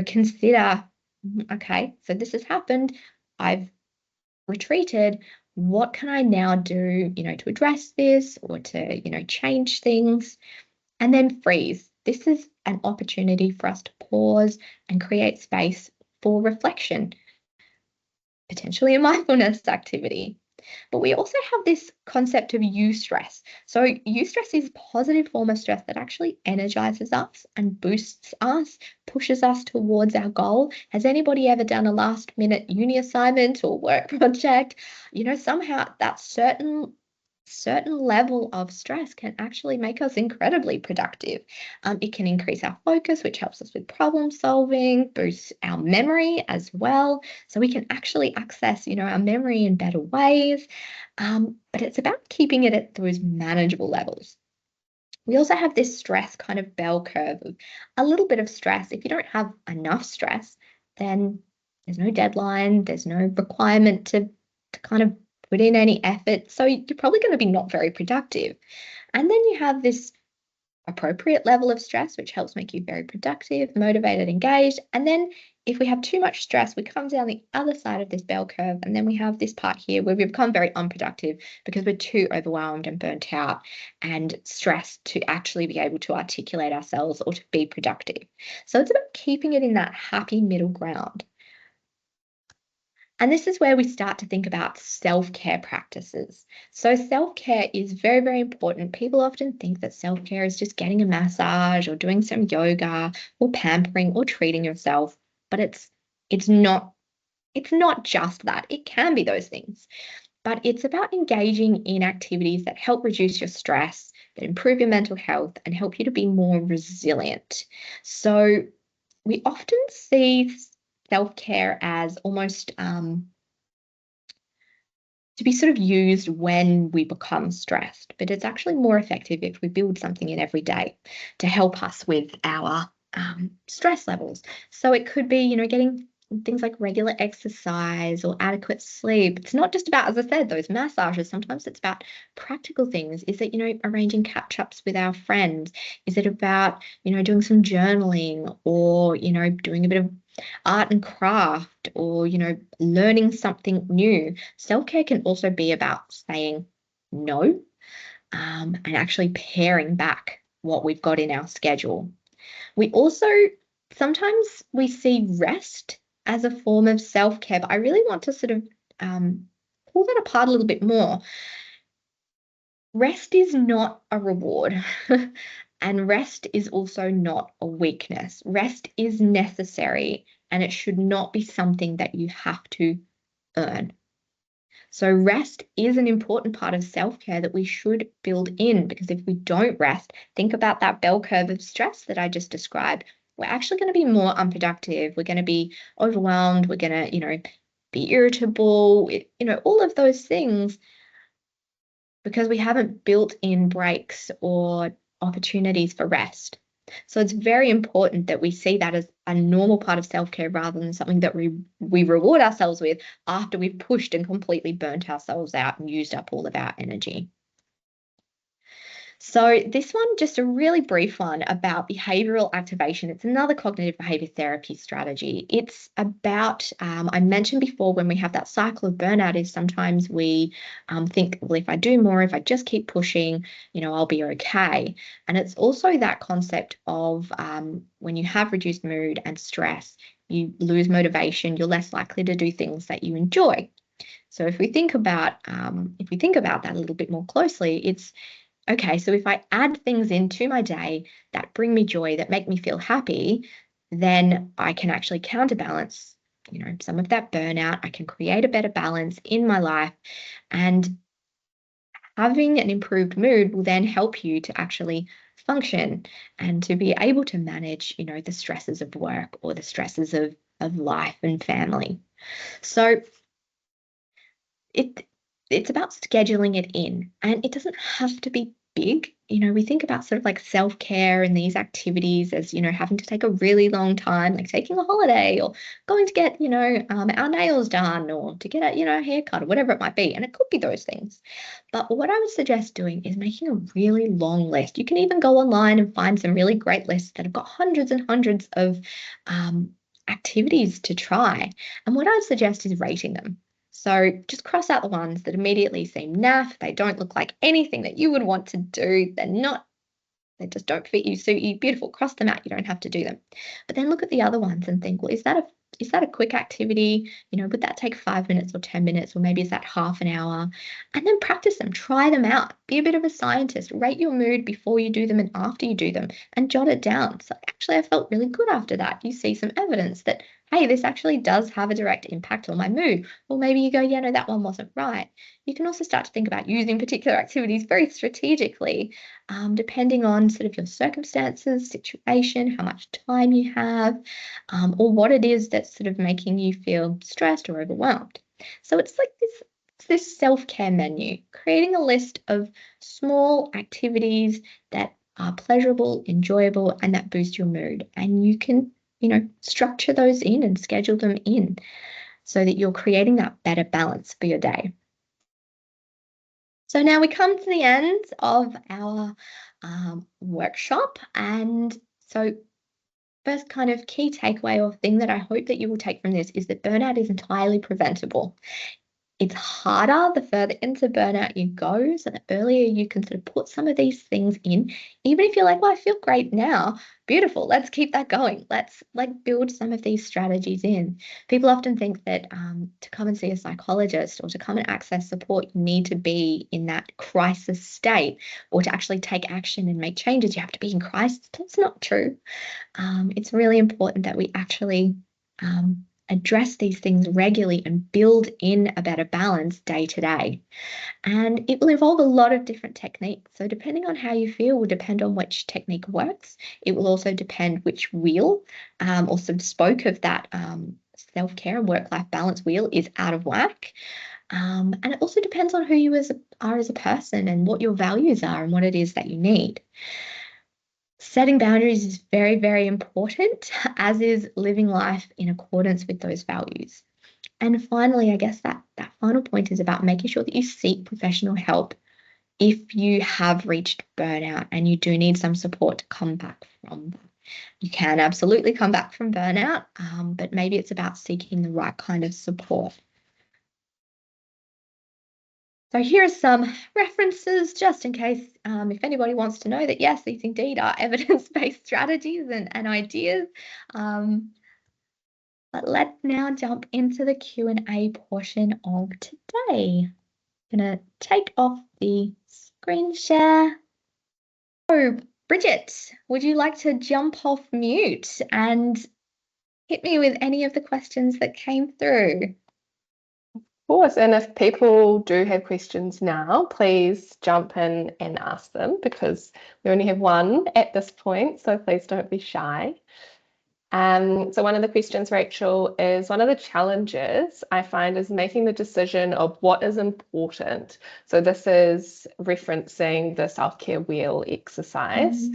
consider, okay, so this has happened. I've retreated. What can I now do, to address this or to, change things? And then freeze. This is an opportunity for us to pause and create space for reflection, potentially a mindfulness activity. But we also have this concept of eustress. So eustress is a positive form of stress that actually energizes us and boosts us, pushes us towards our goal. Has anybody ever done a last minute uni assignment or work project? Somehow that certain level of stress can actually make us incredibly productive. It can increase our focus, which helps us with problem solving, boosts our memory as well. So we can actually access, our memory in better ways. But it's about keeping it at those manageable levels. We also have this stress kind of bell curve of a little bit of stress. If you don't have enough stress, then there's no deadline, there's no requirement to kind of put in any effort. So you're probably going to be not very productive. And then you have this appropriate level of stress, which helps make you very productive, motivated, engaged. And then if we have too much stress, we come down the other side of this bell curve. And then we have this part here where we become very unproductive because we're too overwhelmed and burnt out and stressed to actually be able to articulate ourselves or to be productive. So it's about keeping it in that happy middle ground. And this is where we start to think about self-care practices. So self-care is very, very important. People often think that self-care is just getting a massage or doing some yoga or pampering or treating yourself, but it's not it's not just that. It can be those things, but it's about engaging in activities that help reduce your stress, that improve your mental health and help you to be more resilient. So we often see self-care as almost to be sort of used when we become stressed, but it's actually more effective if we build something in every day to help us with our stress levels. So it could be, getting things like regular exercise or adequate sleep. It's not just about, as I said, those massages. Sometimes it's about practical things. Is it, arranging catch ups with our friends? Is it about, doing some journaling or, doing a bit of art and craft or, learning something new? Self-care can also be about saying no, and actually paring back what we've got in our schedule. We also sometimes we see rest as a form of self-care, but I really want to sort of pull that apart a little bit more. Rest is not a reward. And rest is also not a weakness. Rest is necessary and it should not be something that you have to earn. So, rest is an important part of self care that we should build in, because if we don't rest, think about that bell curve of stress that I just described. We're actually going to be more unproductive. We're going to be overwhelmed. We're going to, be irritable, all of those things, because we haven't built in breaks or opportunities for rest. So it's very important that we see that as a normal part of self-care rather than something that we reward ourselves with after we've pushed and completely burnt ourselves out and used up all of our energy. So this one, just a really brief one about behavioral activation. It's another cognitive behavior therapy strategy. It's about, I mentioned before, when we have that cycle of burnout, is sometimes we think, well, if I do more, if I just keep pushing, I'll be okay. And it's also that concept of when you have reduced mood and stress, you lose motivation, you're less likely to do things that you enjoy. So if we think about that a little bit more closely, it's okay, so if I add things into my day that bring me joy, that make me feel happy, then I can actually counterbalance, some of that burnout. I can create a better balance in my life. And having an improved mood will then help you to actually function and to be able to manage, the stresses of work or the stresses of life and family. So it it's about scheduling it in, and it doesn't have to be big. We think about sort of like self-care and these activities as, having to take a really long time, like taking a holiday or going to get, our nails done or to get a, a haircut or whatever it might be. And it could be those things. But what I would suggest doing is making a really long list. You can even go online and find some really great lists that have got hundreds and hundreds of activities to try. And what I'd suggest is rating them. So just cross out the ones that immediately seem naff. They don't look like anything that you would want to do. They just don't fit you, suit you. Beautiful. Cross them out. You don't have to do them. But then look at the other ones and think, well, is that a quick activity? Would that take 5 minutes or 10 minutes, or maybe is that half an hour? And then practice them, try them out. Be a bit of a scientist. Rate your mood before you do them and after you do them, and jot it down. So actually, I felt really good after that. You see some evidence that, hey, this actually does have a direct impact on my mood. Or maybe you go, yeah, no, that one wasn't right. You can also start to think about using particular activities very strategically, depending on sort of your circumstances, situation, how much time you have, or what it is that's sort of making you feel stressed or overwhelmed. So it's like this self-care menu, creating a list of small activities that are pleasurable, enjoyable, and that boost your mood. And you can, structure those in and schedule them in so that you're creating that better balance for your day. So now we come to the end of our workshop. And so first kind of key takeaway or thing that I hope that you will take from this is that burnout is entirely preventable. It's harder the further into burnout you go. So the earlier you can sort of put some of these things in, even if you're like, well, I feel great now. Beautiful. Let's keep that going. Let's like build some of these strategies in. People often think that to come and see a psychologist or to come and access support, you need to be in that crisis state, or to actually take action and make changes, you have to be in crisis. That's not true. It's really important that we actually address these things regularly and build in a better balance day to day. And it will involve a lot of different techniques. So, depending on how you feel, will depend on which technique works. It will also depend which wheel or some spoke of that self care and work life balance wheel is out of whack. And it also depends on who you are as a person and what your values are and what it is that you need. Setting boundaries is very, very important, as is living life in accordance with those values. And finally, I guess that final point is about making sure that you seek professional help if you have reached burnout and you do need some support to come back from that. You can absolutely come back from burnout, but maybe it's about seeking the right kind of support. So here are some references just in case if anybody wants to know that, yes, these indeed are evidence-based strategies and ideas. But let's now jump into the Q&A portion of today. I'm going to take off the screen share. So, Bridget, would you like to jump off mute and hit me with any of the questions that came through? Of course, and if people do have questions now, please jump in and ask them, because we only have one at this point, so please don't be shy. So one of the questions, Rachel, is one of the challenges I find is making the decision of what is important. So this is referencing the self-care wheel exercise.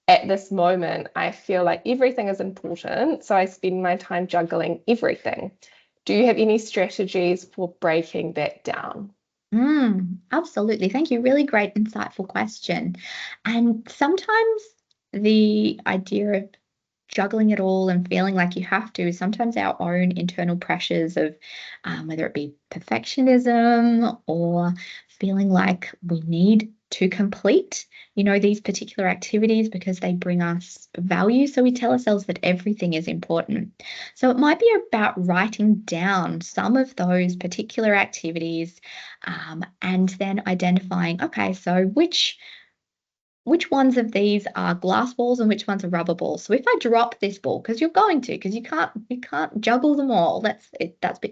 At this moment, I feel like everything is important, so I spend my time juggling everything. Do you have any strategies for breaking that down? Absolutely. Thank you. Really great, insightful question. And sometimes the idea of juggling it all and feeling like you have to, sometimes our own internal pressures of whether it be perfectionism or feeling like we need to complete, these particular activities because they bring us value. So we tell ourselves that everything is important. So it might be about writing down some of those particular activities and then identifying, okay, so which ones of these are glass balls and which ones are rubber balls. So if I drop this ball, because you're going to, because you can't juggle them all. That's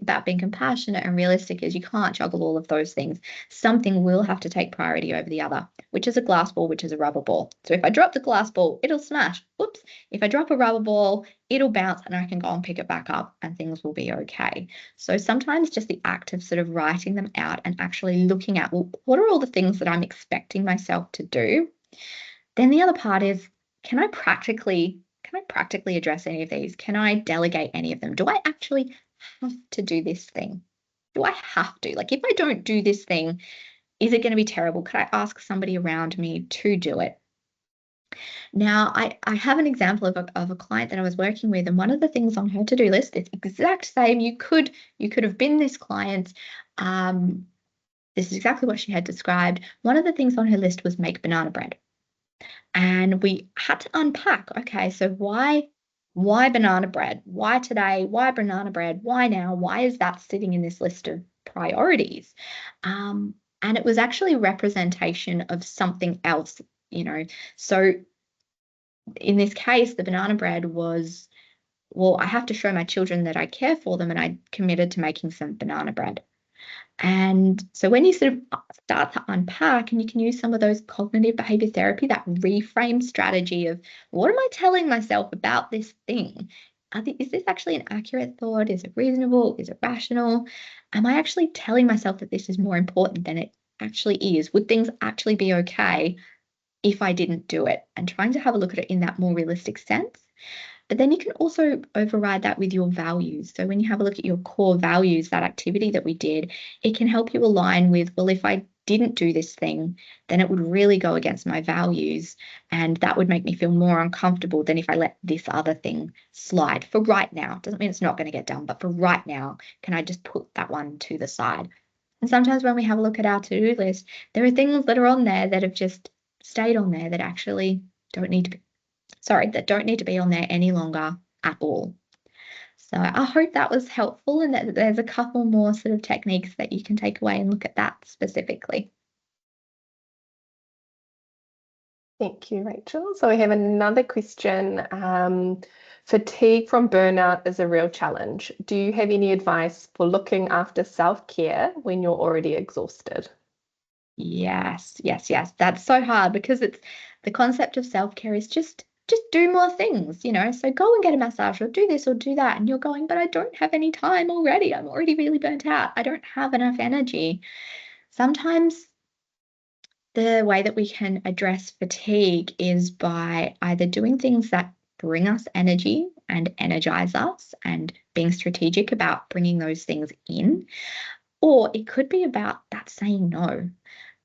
about being compassionate and realistic, is you can't juggle all of those things. Something will have to take priority over the other, which is a glass ball, which is a rubber ball. So if I drop the glass ball, it'll smash. Whoops. If I drop a rubber ball, it'll bounce and I can go and pick it back up and things will be okay. So sometimes just the act of sort of writing them out and actually looking at, well, what are all the things that I'm expecting myself to do? Then the other part is, can I practically address any of these? Can I delegate any of them? Do I actually have to do this thing? Do I have to? Like, if I don't do this thing, is it going to be terrible? Could I ask somebody around me to do it? Now, I have an example of a client that I was working with, and one of the things on her to-do list is exact same. You could have been this client. This is exactly what she had described. One of the things on her list was make banana bread. And we had to unpack, okay, so why banana bread? Why today? Why banana bread? Why now? Why is that sitting in this list of priorities? And it was actually representation of something else, So in this case, the banana bread was, well, I have to show my children that I care for them, and I committed to making some banana bread. And so when you sort of start to unpack, and you can use some of those cognitive behavior therapy, that reframe strategy of, what am I telling myself about this thing? Is this actually an accurate thought? Is it reasonable? Is it rational? Am I actually telling myself that this is more important than it actually is? Would things actually be okay if I didn't do it? And trying to have a look at it in that more realistic sense. But then you can also override that with your values. So when you have a look at your core values, that activity that we did, it can help you align with, well, if I didn't do this thing, then it would really go against my values. And that would make me feel more uncomfortable than if I let this other thing slide for right now. Doesn't mean it's not going to get done, but for right now, can I just put that one to the side? And sometimes when we have a look at our to-do list, there are things that are on there that have just stayed on there that actually don't need to be, that don't need to be on there any longer at all. So I hope that was helpful and that there's a couple more sort of techniques that you can take away and look at that specifically. Thank you, Rachel. So we have another question. Fatigue from burnout is a real challenge. Do you have any advice for looking after self-care when you're already exhausted? Yes, yes, yes. That's so hard because it's the concept of self-care is just do more things, you know. So go and get a massage or do this or do that. And you're going, but I don't have any time already. I'm already really burnt out. I don't have enough energy. Sometimes the way that we can address fatigue is by either doing things that bring us energy and energize us and being strategic about bringing those things in, or it could be about that saying no.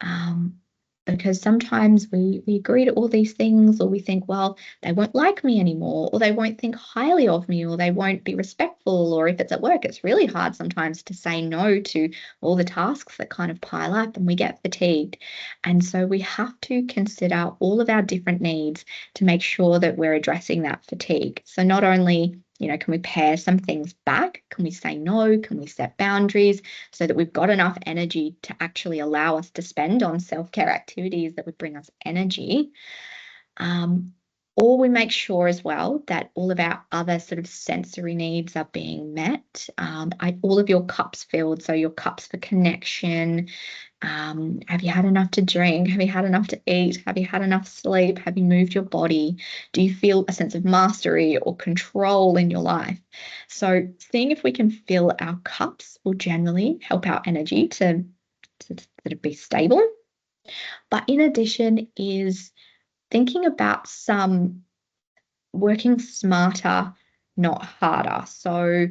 Um, because sometimes we agree to all these things, or we think, well, they won't like me anymore, or they won't think highly of me, or they won't be respectful. Or if it's at work, it's really hard sometimes to say no to all the tasks that kind of pile up and we get fatigued. And so we have to consider all of our different needs to make sure that we're addressing that fatigue. So not only can we pare some things back? Can we say no? Can we set boundaries so that we've got enough energy to actually allow us to spend on self-care activities that would bring us energy? Um, or we make sure as well that all of our other sort of sensory needs are being met. All of your cups filled, so your cups for connection, have you had enough to drink? Have you had enough to eat? Have you had enough sleep? Have you moved your body? Do you feel a sense of mastery or control in your life? So, seeing if we can fill our cups will generally help our energy to sort of be stable. But in addition, is thinking about some working smarter, not harder. So,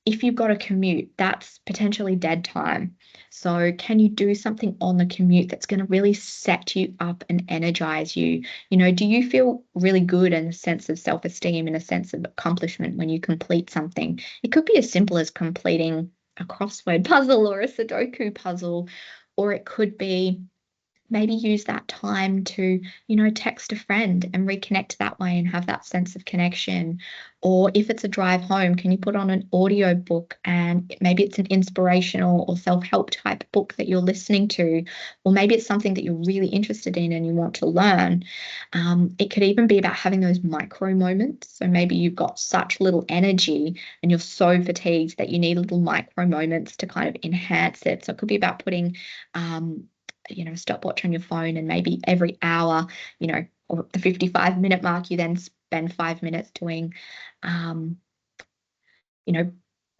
if you've got a commute, that's potentially dead time. So, can you do something on the commute that's going to really set you up and energize you? Do you feel really good and a sense of self-esteem and a sense of accomplishment when you complete something? It could be as simple as completing a crossword puzzle or a Sudoku puzzle, or it could be maybe use that time to, text a friend and reconnect that way and have that sense of connection. Or if it's a drive home, can you put on an audio book and maybe it's an inspirational or self-help type book that you're listening to, or maybe it's something that you're really interested in and you want to learn. It could even be about having those micro moments. So maybe you've got such little energy and you're so fatigued that you need little micro moments to kind of enhance it. So it could be about putting a stopwatch on your phone, and maybe every hour, or the 55-minute mark, you then spend 5 minutes doing, um, you know,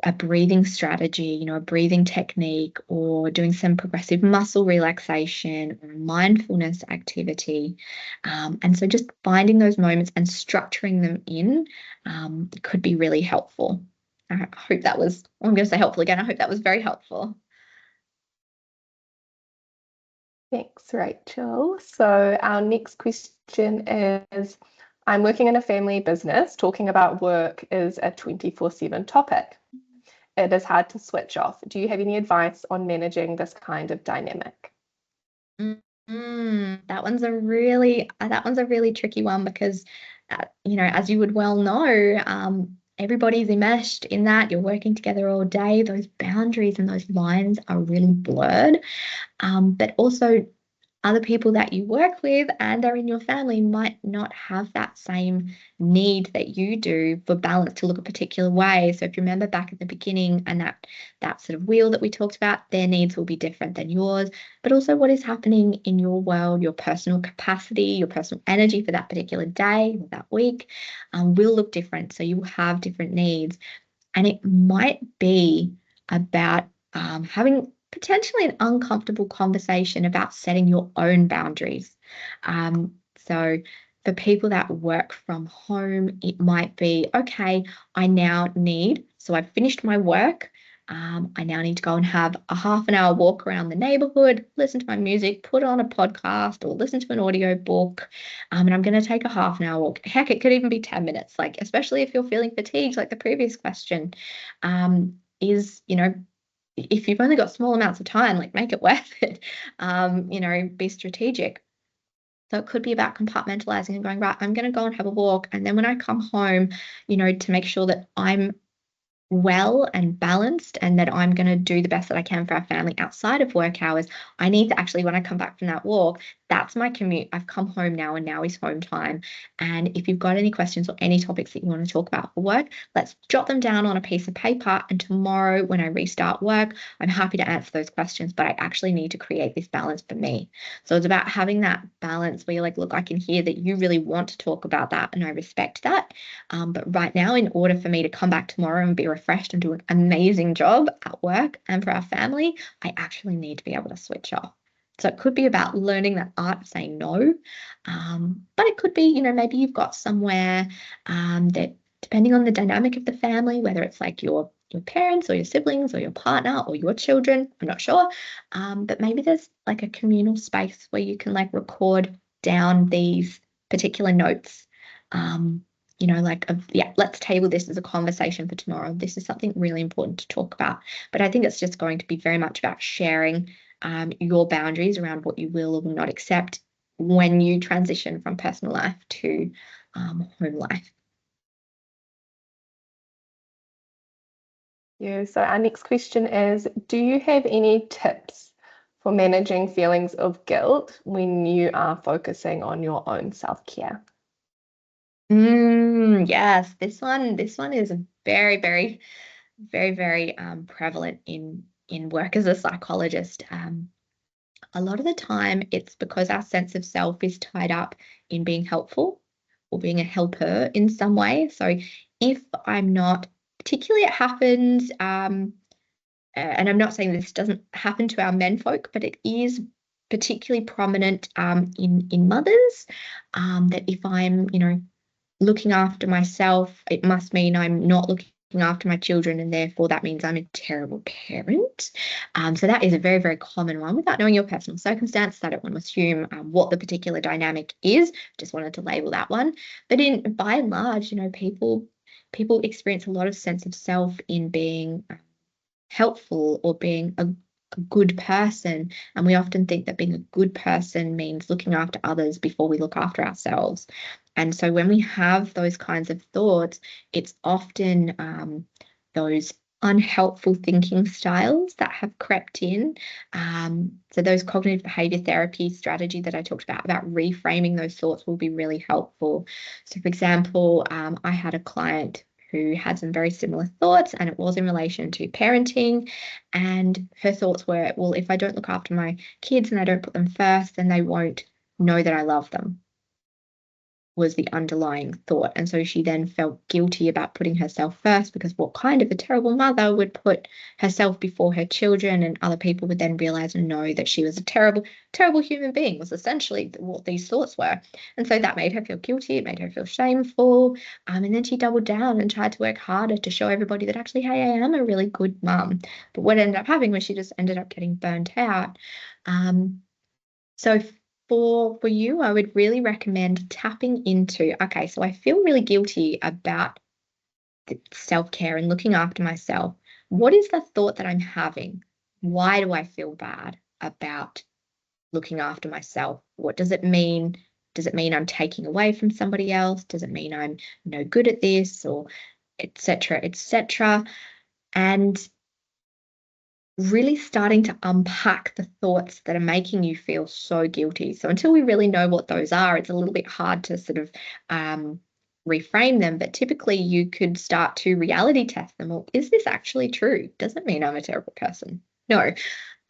a breathing strategy, a breathing technique, or doing some progressive muscle relaxation or a mindfulness activity. And so just finding those moments and structuring them in could be really helpful. I hope that was, I'm going to say helpful again. I hope that was very helpful. Thanks, Rachel. So our next question is, I'm working in a family business. Talking about work is a 24/7 topic. It is hard to switch off. Do you have any advice on managing this kind of dynamic? That one's a really tricky one because, as you would well know, everybody's enmeshed in that. You're working together all day. Those boundaries and those lines are really blurred. But also other people that you work with and are in your family might not have that same need that you do for balance to look a particular way. So if you remember back at the beginning and that sort of wheel that we talked about, their needs will be different than yours, but also what is happening in your world, your personal capacity, your personal energy for that particular day or that week, will look different. So you will have different needs. And it might be about having potentially an uncomfortable conversation about setting your own boundaries. So for people that work from home, it might be, okay, I now need, so I've finished my work. I now need to go and have a half an hour walk around the neighborhood, listen to my music, put on a podcast or listen to an audio book. And I'm going to take a half an hour walk. Heck, it could even be 10 minutes, like, especially if you're feeling fatigued, like the previous question, is, if you've only got small amounts of time, like make it worth it. Be strategic. So it could be about compartmentalizing and going, right, I'm going to go and have a walk. And then when I come home, to make sure that I'm well and balanced and that I'm going to do the best that I can for our family outside of work hours, I need to actually, when I come back from that walk, that's my commute. I've come home now and now is home time. And if you've got any questions or any topics that you want to talk about for work, let's jot them down on a piece of paper. And tomorrow when I restart work, I'm happy to answer those questions, but I actually need to create this balance for me. So it's about having that balance where you're like, look, I can hear that you really want to talk about that and I respect that. But right now, in order for me to come back tomorrow and be refreshed and do an amazing job at work and for our family, I actually need to be able to switch off. So it could be about learning that art of saying no. But it could be, maybe you've got somewhere that, depending on the dynamic of the family, whether it's like your parents or your siblings or your partner or your children, I'm not sure. But maybe there's like a communal space where you can like record down these particular notes. Yeah, let's table this as a conversation for tomorrow. This is something really important to talk about. But I think it's just going to be very much about sharing your boundaries around what you will or will not accept when you transition from personal life to home life. Yeah, so our next question is, do you have any tips for managing feelings of guilt when you are focusing on your own self-care? Yes, this one is very, very, very, very prevalent in work as a psychologist. A lot of the time, it's because our sense of self is tied up in being helpful or being a helper in some way. So if I'm not, particularly it happens, and I'm not saying this doesn't happen to our men folk, but it is particularly prominent in mothers. That if I'm, looking after myself, it must mean I'm not looking after my children, and therefore that means I'm a terrible parent. So that is a very, very common one. Without knowing your personal circumstances, I don't want to assume what the particular dynamic is. Just wanted to label that one. But by and large, people experience a lot of sense of self in being helpful or being a good person. And we often think that being a good person means looking after others before we look after ourselves. And so when we have those kinds of thoughts, it's often those unhelpful thinking styles that have crept in. So those cognitive behavior therapy strategy that I talked about reframing those thoughts will be really helpful. So for example, I had a client who had some very similar thoughts, and it was in relation to parenting. And her thoughts were, well, if I don't look after my kids and I don't put them first, then they won't know that I love them, was the underlying thought. And so she then felt guilty about putting herself first, because what kind of a terrible mother would put herself before her children? And other people would then realize and know that she was a terrible, terrible human being, was essentially what these thoughts were. And so that made her feel guilty. It made her feel shameful. And then she doubled down and tried to work harder to show everybody that actually, hey, I am a really good mum. But what ended up happening was she just ended up getting burnt out. So for you, I would really recommend tapping into, okay, so I feel really guilty about self-care and looking after myself. What is the thought that I'm having? Why do I feel bad about looking after myself? What does it mean? Does it mean I'm taking away from somebody else? Does it mean I'm no good at this, or et cetera, et cetera? And really starting to unpack the thoughts that are making you feel so guilty. So until we really know what those are, it's a little bit hard to sort of reframe them. But typically you could start to reality test them. Well, is this actually true? Doesn't mean I'm a terrible person. No.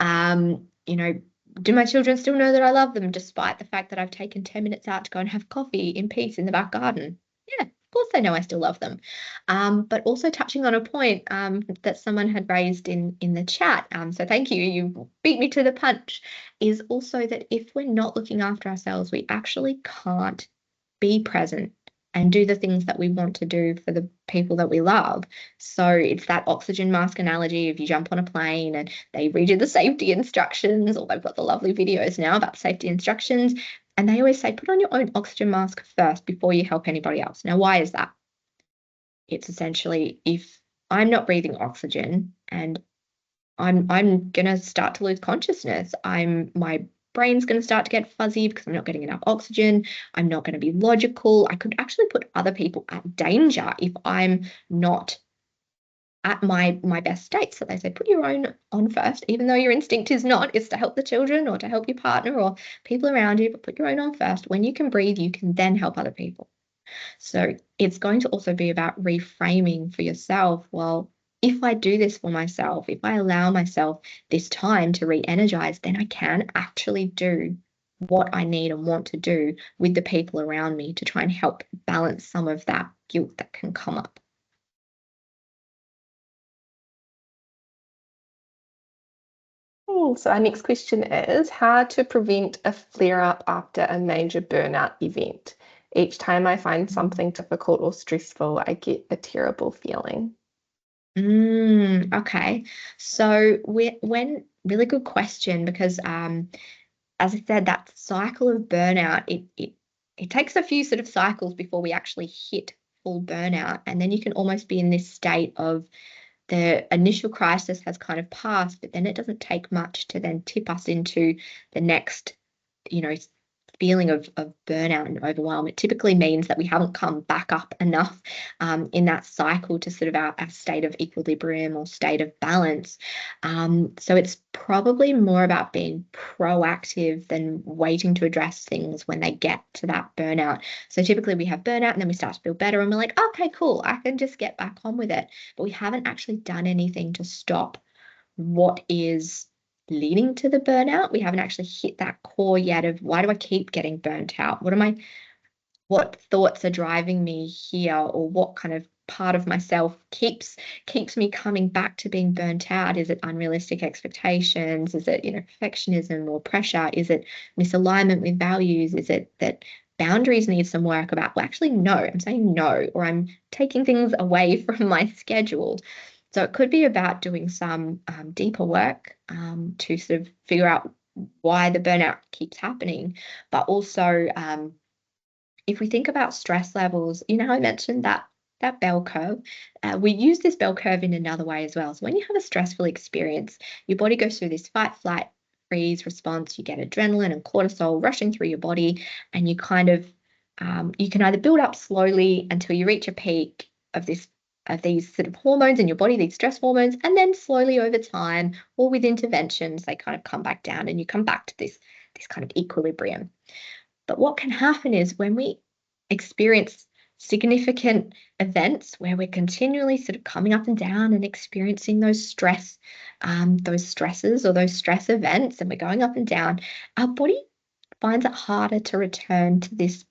You know, do my children still know that I love them despite the fact that I've taken 10 minutes out to go and have coffee in peace in the back garden? Yeah, of course they know I still love them. But also touching on a point that someone had raised in the chat, so thank you, you beat me to the punch, is also that if we're not looking after ourselves, we actually can't be present and do the things that we want to do for the people that we love. So it's that oxygen mask analogy. If you jump on a plane and they read you the safety instructions, or they've got the lovely videos now about safety instructions, and they always say, put on your own oxygen mask first before you help anybody else. Now, why is that? It's essentially, if I'm not breathing oxygen and I'm gonna start to lose consciousness. My brain's gonna start to get fuzzy because I'm not getting enough oxygen. I'm not gonna be logical. I could actually put other people at danger if I'm not at my best state. So they say put your own on first, even though your instinct is not, is to help the children or to help your partner or people around you, but put your own on first. When you can breathe, you can then help other people. So it's going to also be about reframing for yourself. Well, if I do this for myself, if I allow myself this time to re energize, then I can actually do what I need and want to do with the people around me to try and help balance some of that guilt that can come up. Cool. So our next question is how to prevent a flare-up after a major burnout event. Each time I find something difficult or stressful, I get a terrible feeling. Okay. So when really good question because as I said, that cycle of burnout, it takes a few sort of cycles before we actually hit full burnout. And then you can almost be in this state of the initial crisis has kind of passed, but then it doesn't take much to then tip us into the next, you know, feeling of burnout and overwhelm. It typically means that we haven't come back up enough in that cycle to sort of our state of equilibrium or state of balance. So it's probably more about being proactive than waiting to address things when they get to that burnout. So typically we have burnout and then we start to feel better and we're like, okay, cool, I can just get back on with it. But we haven't actually done anything to stop what is leading to the burnout. We haven't actually hit that core yet of why do I keep getting burnt out? What thoughts are driving me here, or what kind of part of myself keeps me coming back to being burnt out? Is it unrealistic expectations? Is it, perfectionism or pressure? Is it misalignment with values? Is it that boundaries need some work about, well, actually, no, I'm saying no, or I'm taking things away from my schedule. So it could be about doing some deeper work to sort of figure out why the burnout keeps happening, but also if we think about stress levels, I mentioned that bell curve. We use this bell curve in another way as well. So when you have a stressful experience, your body goes through this fight, flight, freeze response. You get adrenaline and cortisol rushing through your body, and you kind of you can either build up slowly until you reach a peak of these sort of hormones in your body, these stress hormones, and then slowly over time, or with interventions, they kind of come back down, and you come back to this kind of equilibrium. But what can happen is when we experience significant events where we're continually sort of coming up and down and experiencing those stresses or those stress events, and we're going up and down, our body finds it harder to return to this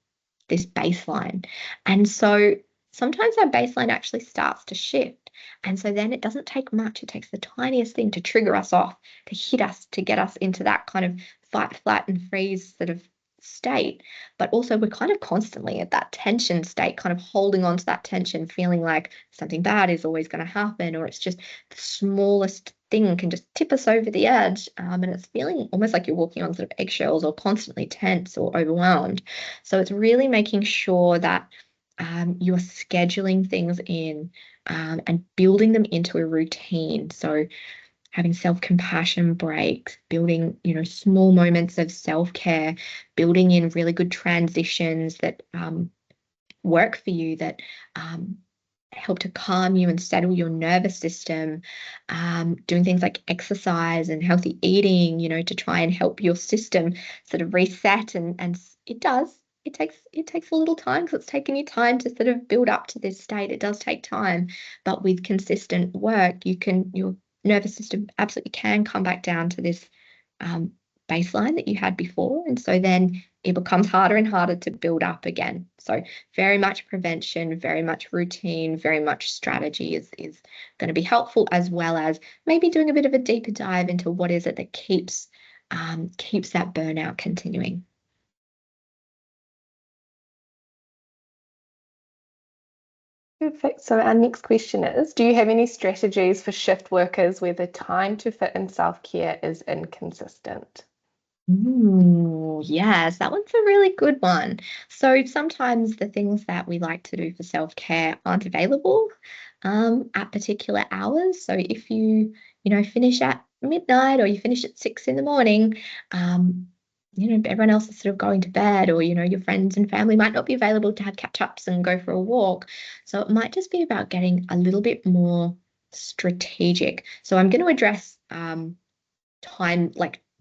baseline. And so sometimes our baseline actually starts to shift. And so then it doesn't take much. It takes the tiniest thing to trigger us off, to hit us, to get us into that kind of fight, flight, and freeze sort of state. But also, we're kind of constantly at that tension state, kind of holding on to that tension, feeling like something bad is always going to happen, or it's just the smallest thing can just tip us over the edge. And it's feeling almost like you're walking on sort of eggshells or constantly tense or overwhelmed. So it's really making sure that you're scheduling things in and building them into a routine. So having self-compassion breaks, building, small moments of self-care, building in really good transitions that work for you, that help to calm you and settle your nervous system, doing things like exercise and healthy eating, to try and help your system sort of reset. And it does. It takes a little time because it's taken you time to sort of build up to this state. It does take time, but with consistent work, your nervous system absolutely can come back down to this um, baseline that you had before. And so then it becomes harder and harder to build up again. So very much prevention, very much routine, very much strategy is going to be helpful, as well as maybe doing a bit of a deeper dive into what is it that keeps that burnout continuing. Perfect. So our next question is, do you have any strategies for shift workers where the time to fit in self-care is inconsistent? Ooh, yes, that one's a really good one. So sometimes the things that we like to do for self-care aren't available at particular hours. So if you finish at midnight or you finish at 6 in the morning, um, everyone else is sort of going to bed, or your friends and family might not be available to have catch-ups and go for a walk. So it might just be about getting a little bit more strategic. So I'm going to address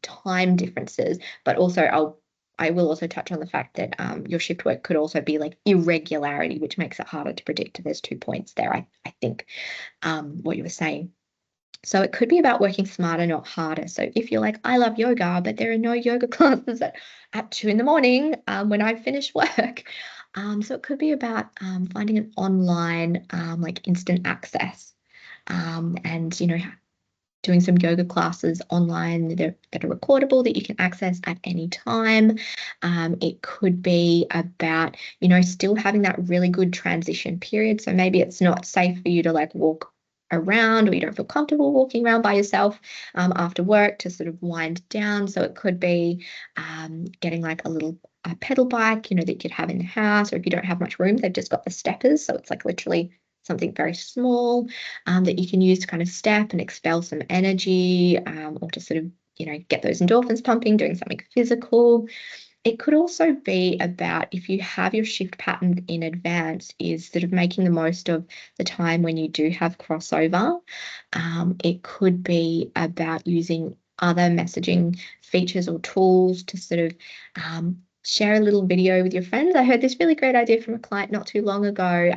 time differences, but also I will also touch on the fact that your shift work could also be like irregularity, which makes it harder to predict. There's 2 points there, I think, what you were saying. So it could be about working smarter, not harder. So if you're like, I love yoga, but there are no yoga classes at 2 in the morning when I finish work. So it could be about finding an online like instant access and doing some yoga classes online that are recordable that you can access at any time. It could be about, still having that really good transition period. So maybe it's not safe for you to like walk around, or you don't feel comfortable walking around by yourself after work to sort of wind down. So it could be getting like a pedal bike, that you could have in the house, or if you don't have much room, they've just got the steppers. So it's like literally something very small that you can use to kind of step and expel some energy, or to sort of, get those endorphins pumping, doing something physical. It could also be about, if you have your shift pattern in advance, is sort of making the most of the time when you do have crossover. It could be about using other messaging features or tools to sort of share a little video with your friends. I heard this really great idea from a client not too long ago.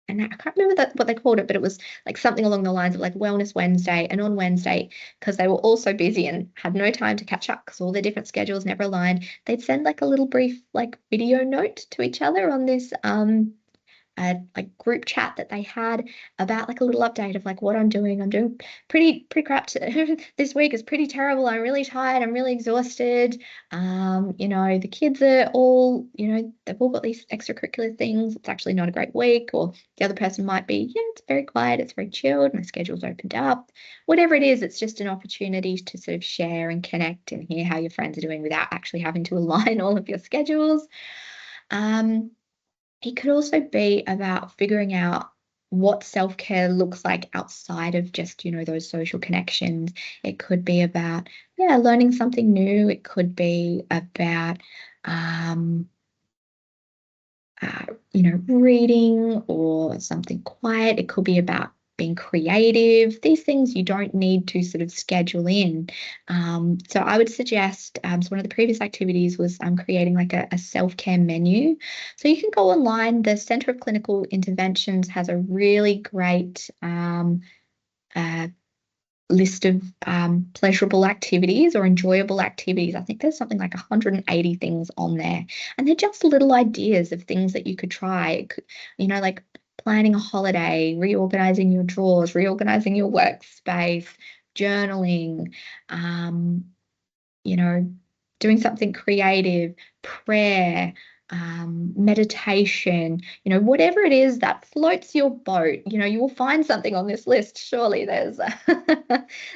And I can't remember what they called it, but it was like something along the lines of like Wellness Wednesday. And on Wednesday, because they were all so busy and had no time to catch up because all their different schedules never aligned, they'd send like a little brief like video note to each other on this like group chat that they had about like a little update of like what I'm doing. I'm doing pretty crap this week is pretty terrible. I'm really tired. I'm really exhausted. The kids are all, they've all got these extracurricular things. It's actually not a great week. Or the other person might be, yeah, it's very quiet. It's very chilled. My schedule's opened up. Whatever it is, it's just an opportunity to sort of share and connect and hear how your friends are doing without actually having to align all of your schedules. Um, it could also be about figuring out what self-care looks like outside of just, those social connections. It could be about, yeah, learning something new. It could be about, um, reading or something quiet. It could be about being creative. These things you don't need to sort of schedule in. So I would suggest, so one of the previous activities was creating like a self-care menu. So you can go online. The Center of Clinical Interventions has a really great uh, list of pleasurable activities or enjoyable activities. I think there's something like 180 things on there. And they're just little ideas of things that you could try. It could, like planning a holiday, reorganizing your drawers, reorganizing your workspace, journaling, um, you know, doing something creative, prayer, meditation, whatever it is that floats your boat, you will find something on this list. Surely there's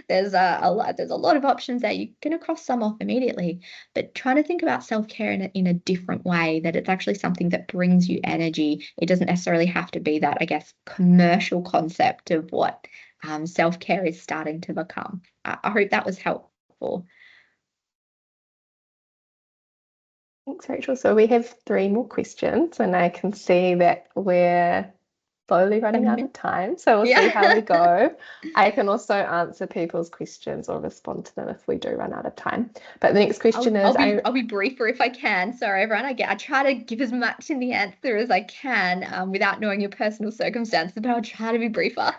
there's a lot of options there. You're going to cross some off immediately, but trying to think about self-care in a different way, that it's actually something that brings you energy. It doesn't necessarily have to be that, I guess, commercial concept of what self-care is starting to become. I hope that was helpful. Thanks, Rachel. So we have three more questions, and I can see that we're slowly running out of time. So we'll see how we Yeah. go. I can also answer people's questions or respond to them if we do run out of time. But the next question I'll, is, I'll be I'll be briefer if I can. Sorry, everyone. I try to give as much in the answer as I can without knowing your personal circumstances, but I'll try to be briefer.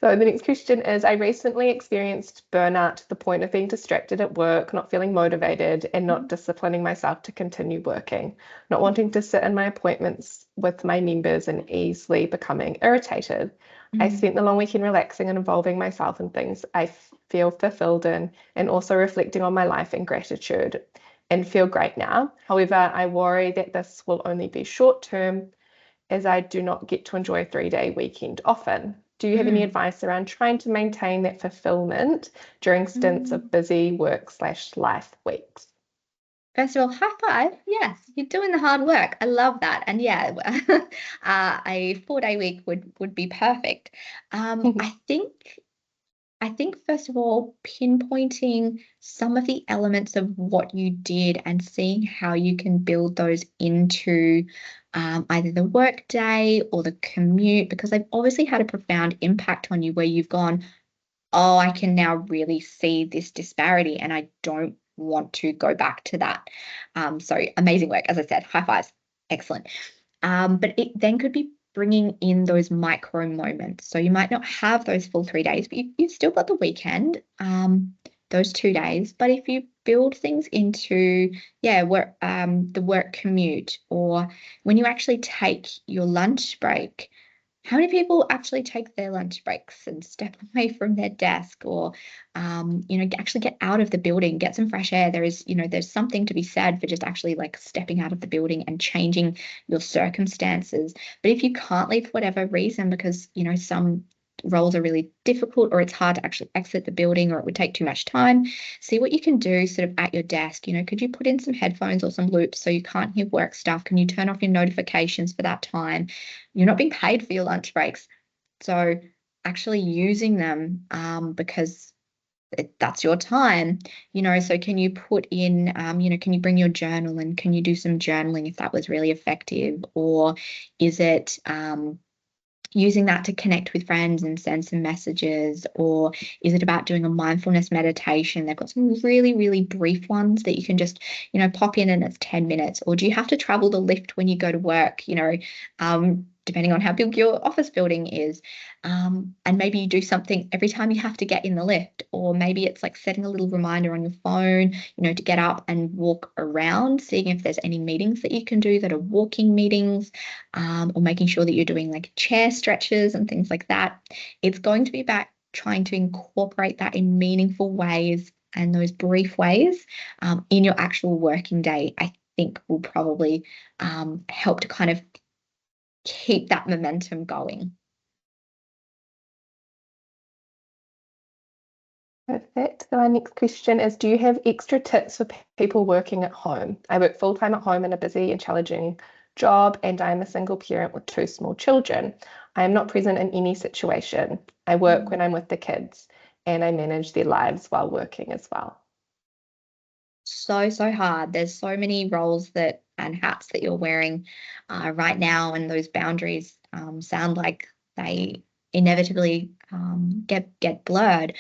So the next question is, I recently experienced burnout to the point of being distracted at work, not feeling motivated, and not disciplining myself to continue working, not wanting to sit in my appointments with my members and easily becoming irritated. I spent the long weekend relaxing and involving myself in things I feel fulfilled in, and also reflecting on my life and gratitude. and feel great now. However, I worry that this will only be short term as I do not get to enjoy a 3-day weekend often. Do you have any Mm. advice around trying to maintain that fulfillment during stints Mm. of busy work/life weeks? First of all, high five. Yes, you're doing the hard work. I love that. And yeah, a 4-day week would be perfect. I think first of all, pinpointing some of the elements of what you did and seeing how you can build those into either the work day or the commute, because they've obviously had a profound impact on you where you've gone, oh, I can now really see this disparity and I don't want to go back to that. So amazing work. As I said, high fives. Excellent. But it then could be bringing in those micro moments. So you might not have those full 3 days, but you've still got the weekend, those 2 days. But if you build things into, yeah, work, the work commute, or when you actually take your lunch break, how many people actually take their lunch breaks and step away from their desk or, actually get out of the building, get some fresh air? There's something to be said for just actually like stepping out of the building and changing your circumstances. But if you can't leave for whatever reason, because, some roles are really difficult or it's hard to actually exit the building or it would take too much time, see what you can do sort of at your desk. Could you put in some headphones or some loops so you can't hear work stuff? Can you turn off your notifications for that time? You're not being paid for your lunch breaks. So actually using them, because that's your time, so can you put in, can you bring your journal and can you do some journaling if that was really effective? Or is it, using that to connect with friends and send some messages? Or is it about doing a mindfulness meditation? They've got some really, really brief ones that you can just, pop in and it's 10 minutes. Or do you have to travel the lift when you go to work? Depending on how big your office building is. And maybe you do something every time you have to get in the lift, or maybe it's like setting a little reminder on your phone, to get up and walk around, seeing if there's any meetings that you can do that are walking meetings, or making sure that you're doing like chair stretches and things like that. It's going to be about trying to incorporate that in meaningful ways and those brief ways, in your actual working day. I think will probably help to kind of keep that momentum going. Perfect. So our next question is, do you have extra tips for people working at home? I work full-time at home in a busy and challenging job, and I am a single parent with 2 small children. I am not present in any situation. I work when I'm with the kids, and I manage their lives while working as well. So hard. There's so many roles that and hats that you're wearing right now, and those boundaries sound like they inevitably get blurred.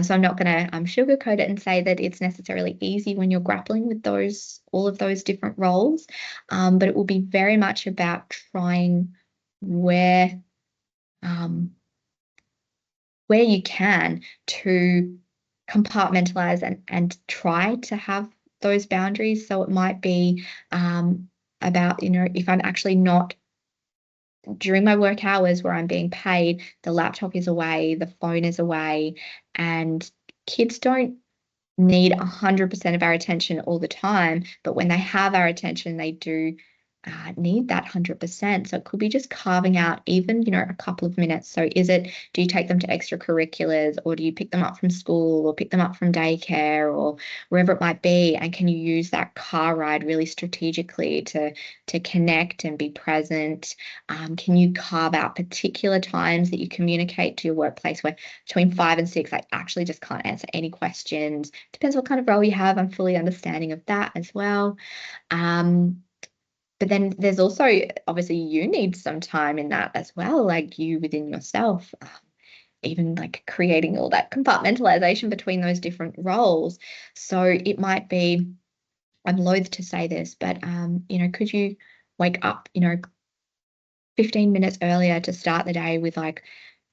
So I'm not going to sugarcoat it and say that it's necessarily easy when you're grappling with all of those different roles, but it will be very much about trying where um, where you can to compartmentalize and try to have those boundaries. So it might be about, if I'm actually not during my work hours where I'm being paid, the laptop is away, the phone is away, and kids don't need 100% of our attention all the time, but when they have our attention, they do need that 100%. So it could be just carving out even, a couple of minutes. So do you take them to extracurriculars, or do you pick them up from school or pick them up from daycare or wherever it might be? And can you use that car ride really strategically to connect and be present? Can you carve out particular times that you communicate to your workplace where between 5 and 6, I actually just can't answer any questions? Depends what kind of role you have. I'm fully understanding of that as well. Um, but then there's also obviously you need some time in that as well, like you within yourself, even like creating all that compartmentalization between those different roles. So it might be, I'm loath to say this, but could you wake up, 15 minutes earlier to start the day with like,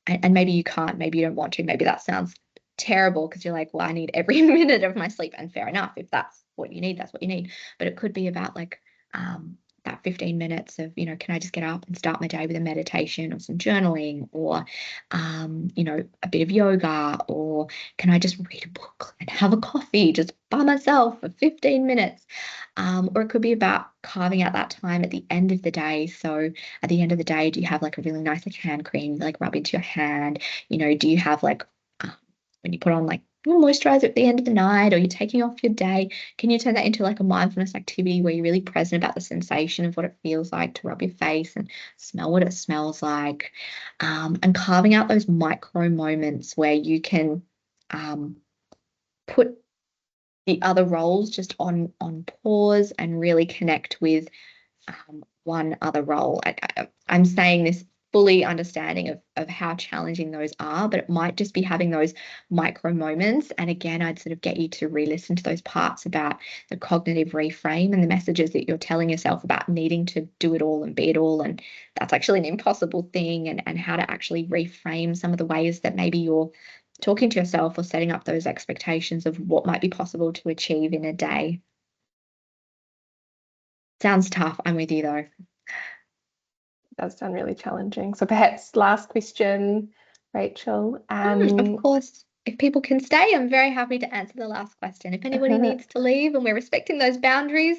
and maybe you can't, maybe you don't want to, maybe that sounds terrible because you're like, well, I need every minute of my sleep. And fair enough, if that's what you need, that's what you need. But it could be about like that 15 minutes of, can I just get up and start my day with a meditation or some journaling or, a bit of yoga, or can I just read a book and have a coffee just by myself for 15 minutes? Or it could be about carving out that time at the end of the day. So at the end of the day, do you have like a really nice like hand cream, like rub into your hand? Do you have like uh, when you put on like moisturizer at the end of the night, or you're taking off your day, can you turn that into like a mindfulness activity where you're really present about the sensation of what it feels like to rub your face and smell what it smells like? And carving out those micro moments where you can put the other roles just on pause and really connect with one other role. I'm saying this fully understanding of how challenging those are, but it might just be having those micro moments. And again, I'd sort of get you to re-listen to those parts about the cognitive reframe and the messages that you're telling yourself about needing to do it all and be it all. And that's actually an impossible thing, and how to actually reframe some of the ways that maybe you're talking to yourself or setting up those expectations of what might be possible to achieve in a day. Sounds tough. I'm with you though. Does sound really challenging. So perhaps last question, Rachel. Of course, if people can stay, I'm very happy to answer the last question. If anybody needs to leave and we're respecting those boundaries,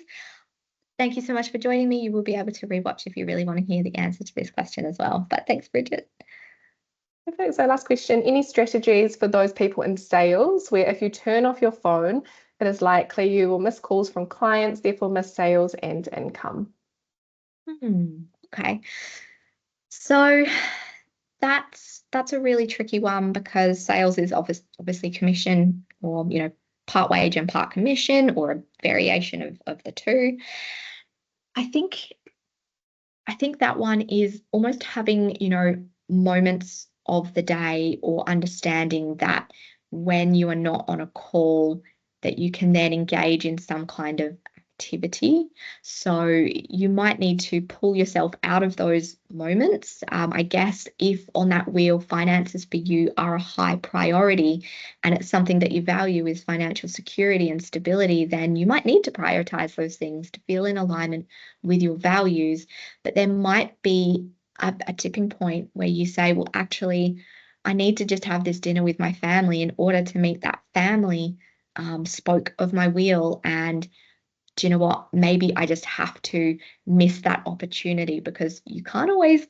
thank you so much for joining me. You will be able to rewatch if you really want to hear the answer to this question as well. But thanks, Bridget. Perfect. So last question, any strategies for those people in sales where if you turn off your phone, it is likely you will miss calls from clients, therefore miss sales and income? Okay. So that's a really tricky one because sales is obviously commission, or part wage and part commission, or a variation of the two. I think I think that one is almost having, moments of the day, or understanding that when you are not on a call, that you can then engage in some kind of activity. So you might need to pull yourself out of those moments. I guess if on that wheel, finances for you are a high priority and it's something that you value is financial security and stability, then you might need to prioritize those things to feel in alignment with your values. But there might be a tipping point where you say, well, actually, I need to just have this dinner with my family in order to meet that family spoke of my wheel. And do you know what? Maybe I just have to miss that opportunity, because you can't always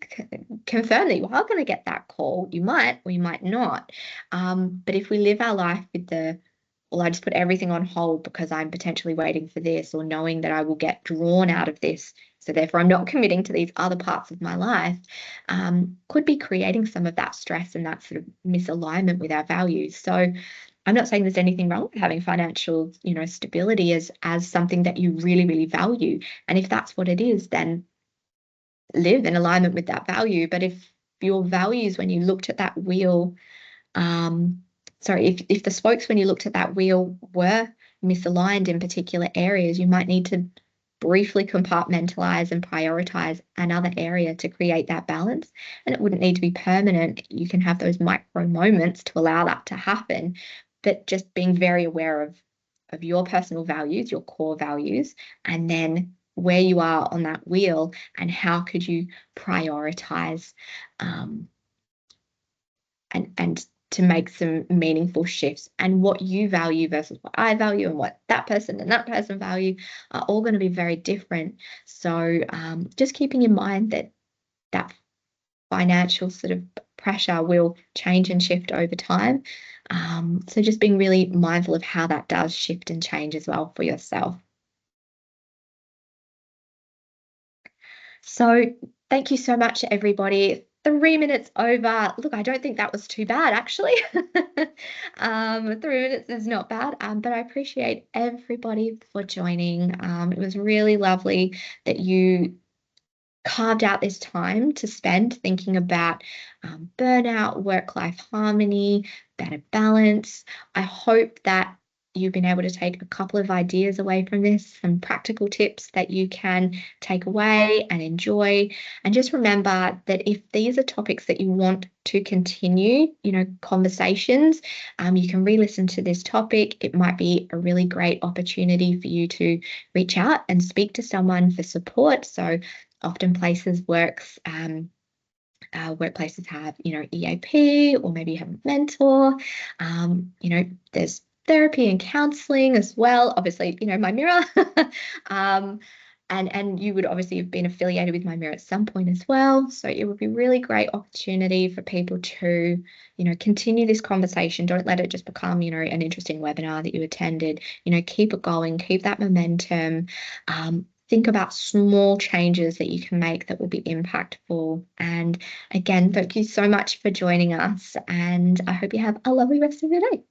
confirm that you are going to get that call. You might or you might not. But if we live our life with well, I just put everything on hold because I'm potentially waiting for this, or knowing that I will get drawn out of this, so therefore I'm not committing to these other parts of my life, could be creating some of that stress and that sort of misalignment with our values. So I'm not saying there's anything wrong with having financial, stability as something that you really, really value. And if that's what it is, then live in alignment with that value. But if your values, when you looked at that wheel, um, sorry, if the spokes when you looked at that wheel were misaligned in particular areas, you might need to briefly compartmentalize and prioritize another area to create that balance. And it wouldn't need to be permanent. You can have those micro moments to allow that to happen, but just being very aware of your personal values, your core values, and then where you are on that wheel and how could you prioritize, um, and to make some meaningful shifts, and what you value versus what I value and what that person and that person value are all going to be very different. So just keeping in mind that that financial sort of pressure will change and shift over time. So just being really mindful of how that does shift and change as well for yourself. So thank you so much, everybody. 3 minutes over. Look, I don't think that was too bad, actually. 3 minutes is not bad, but I appreciate everybody for joining. It was really lovely that you carved out this time to spend thinking about burnout, work-life harmony, better balance. I hope that you've been able to take a couple of ideas away from this, some practical tips that you can take away and enjoy. And just remember that if these are topics that you want to continue, conversations, you can re-listen to this topic. It might be a really great opportunity for you to reach out and speak to someone for support. So often workplaces have, EAP, or maybe you have a mentor. There's therapy and counseling as well. Obviously, my mirror. um, and you would obviously have been affiliated with my mirror at some point as well. So it would be really great opportunity for people to, continue this conversation. Don't let it just become, an interesting webinar that you attended. Keep it going, keep that momentum. Think about small changes that you can make that will be impactful. And again, thank you so much for joining us, and I hope you have a lovely rest of your day.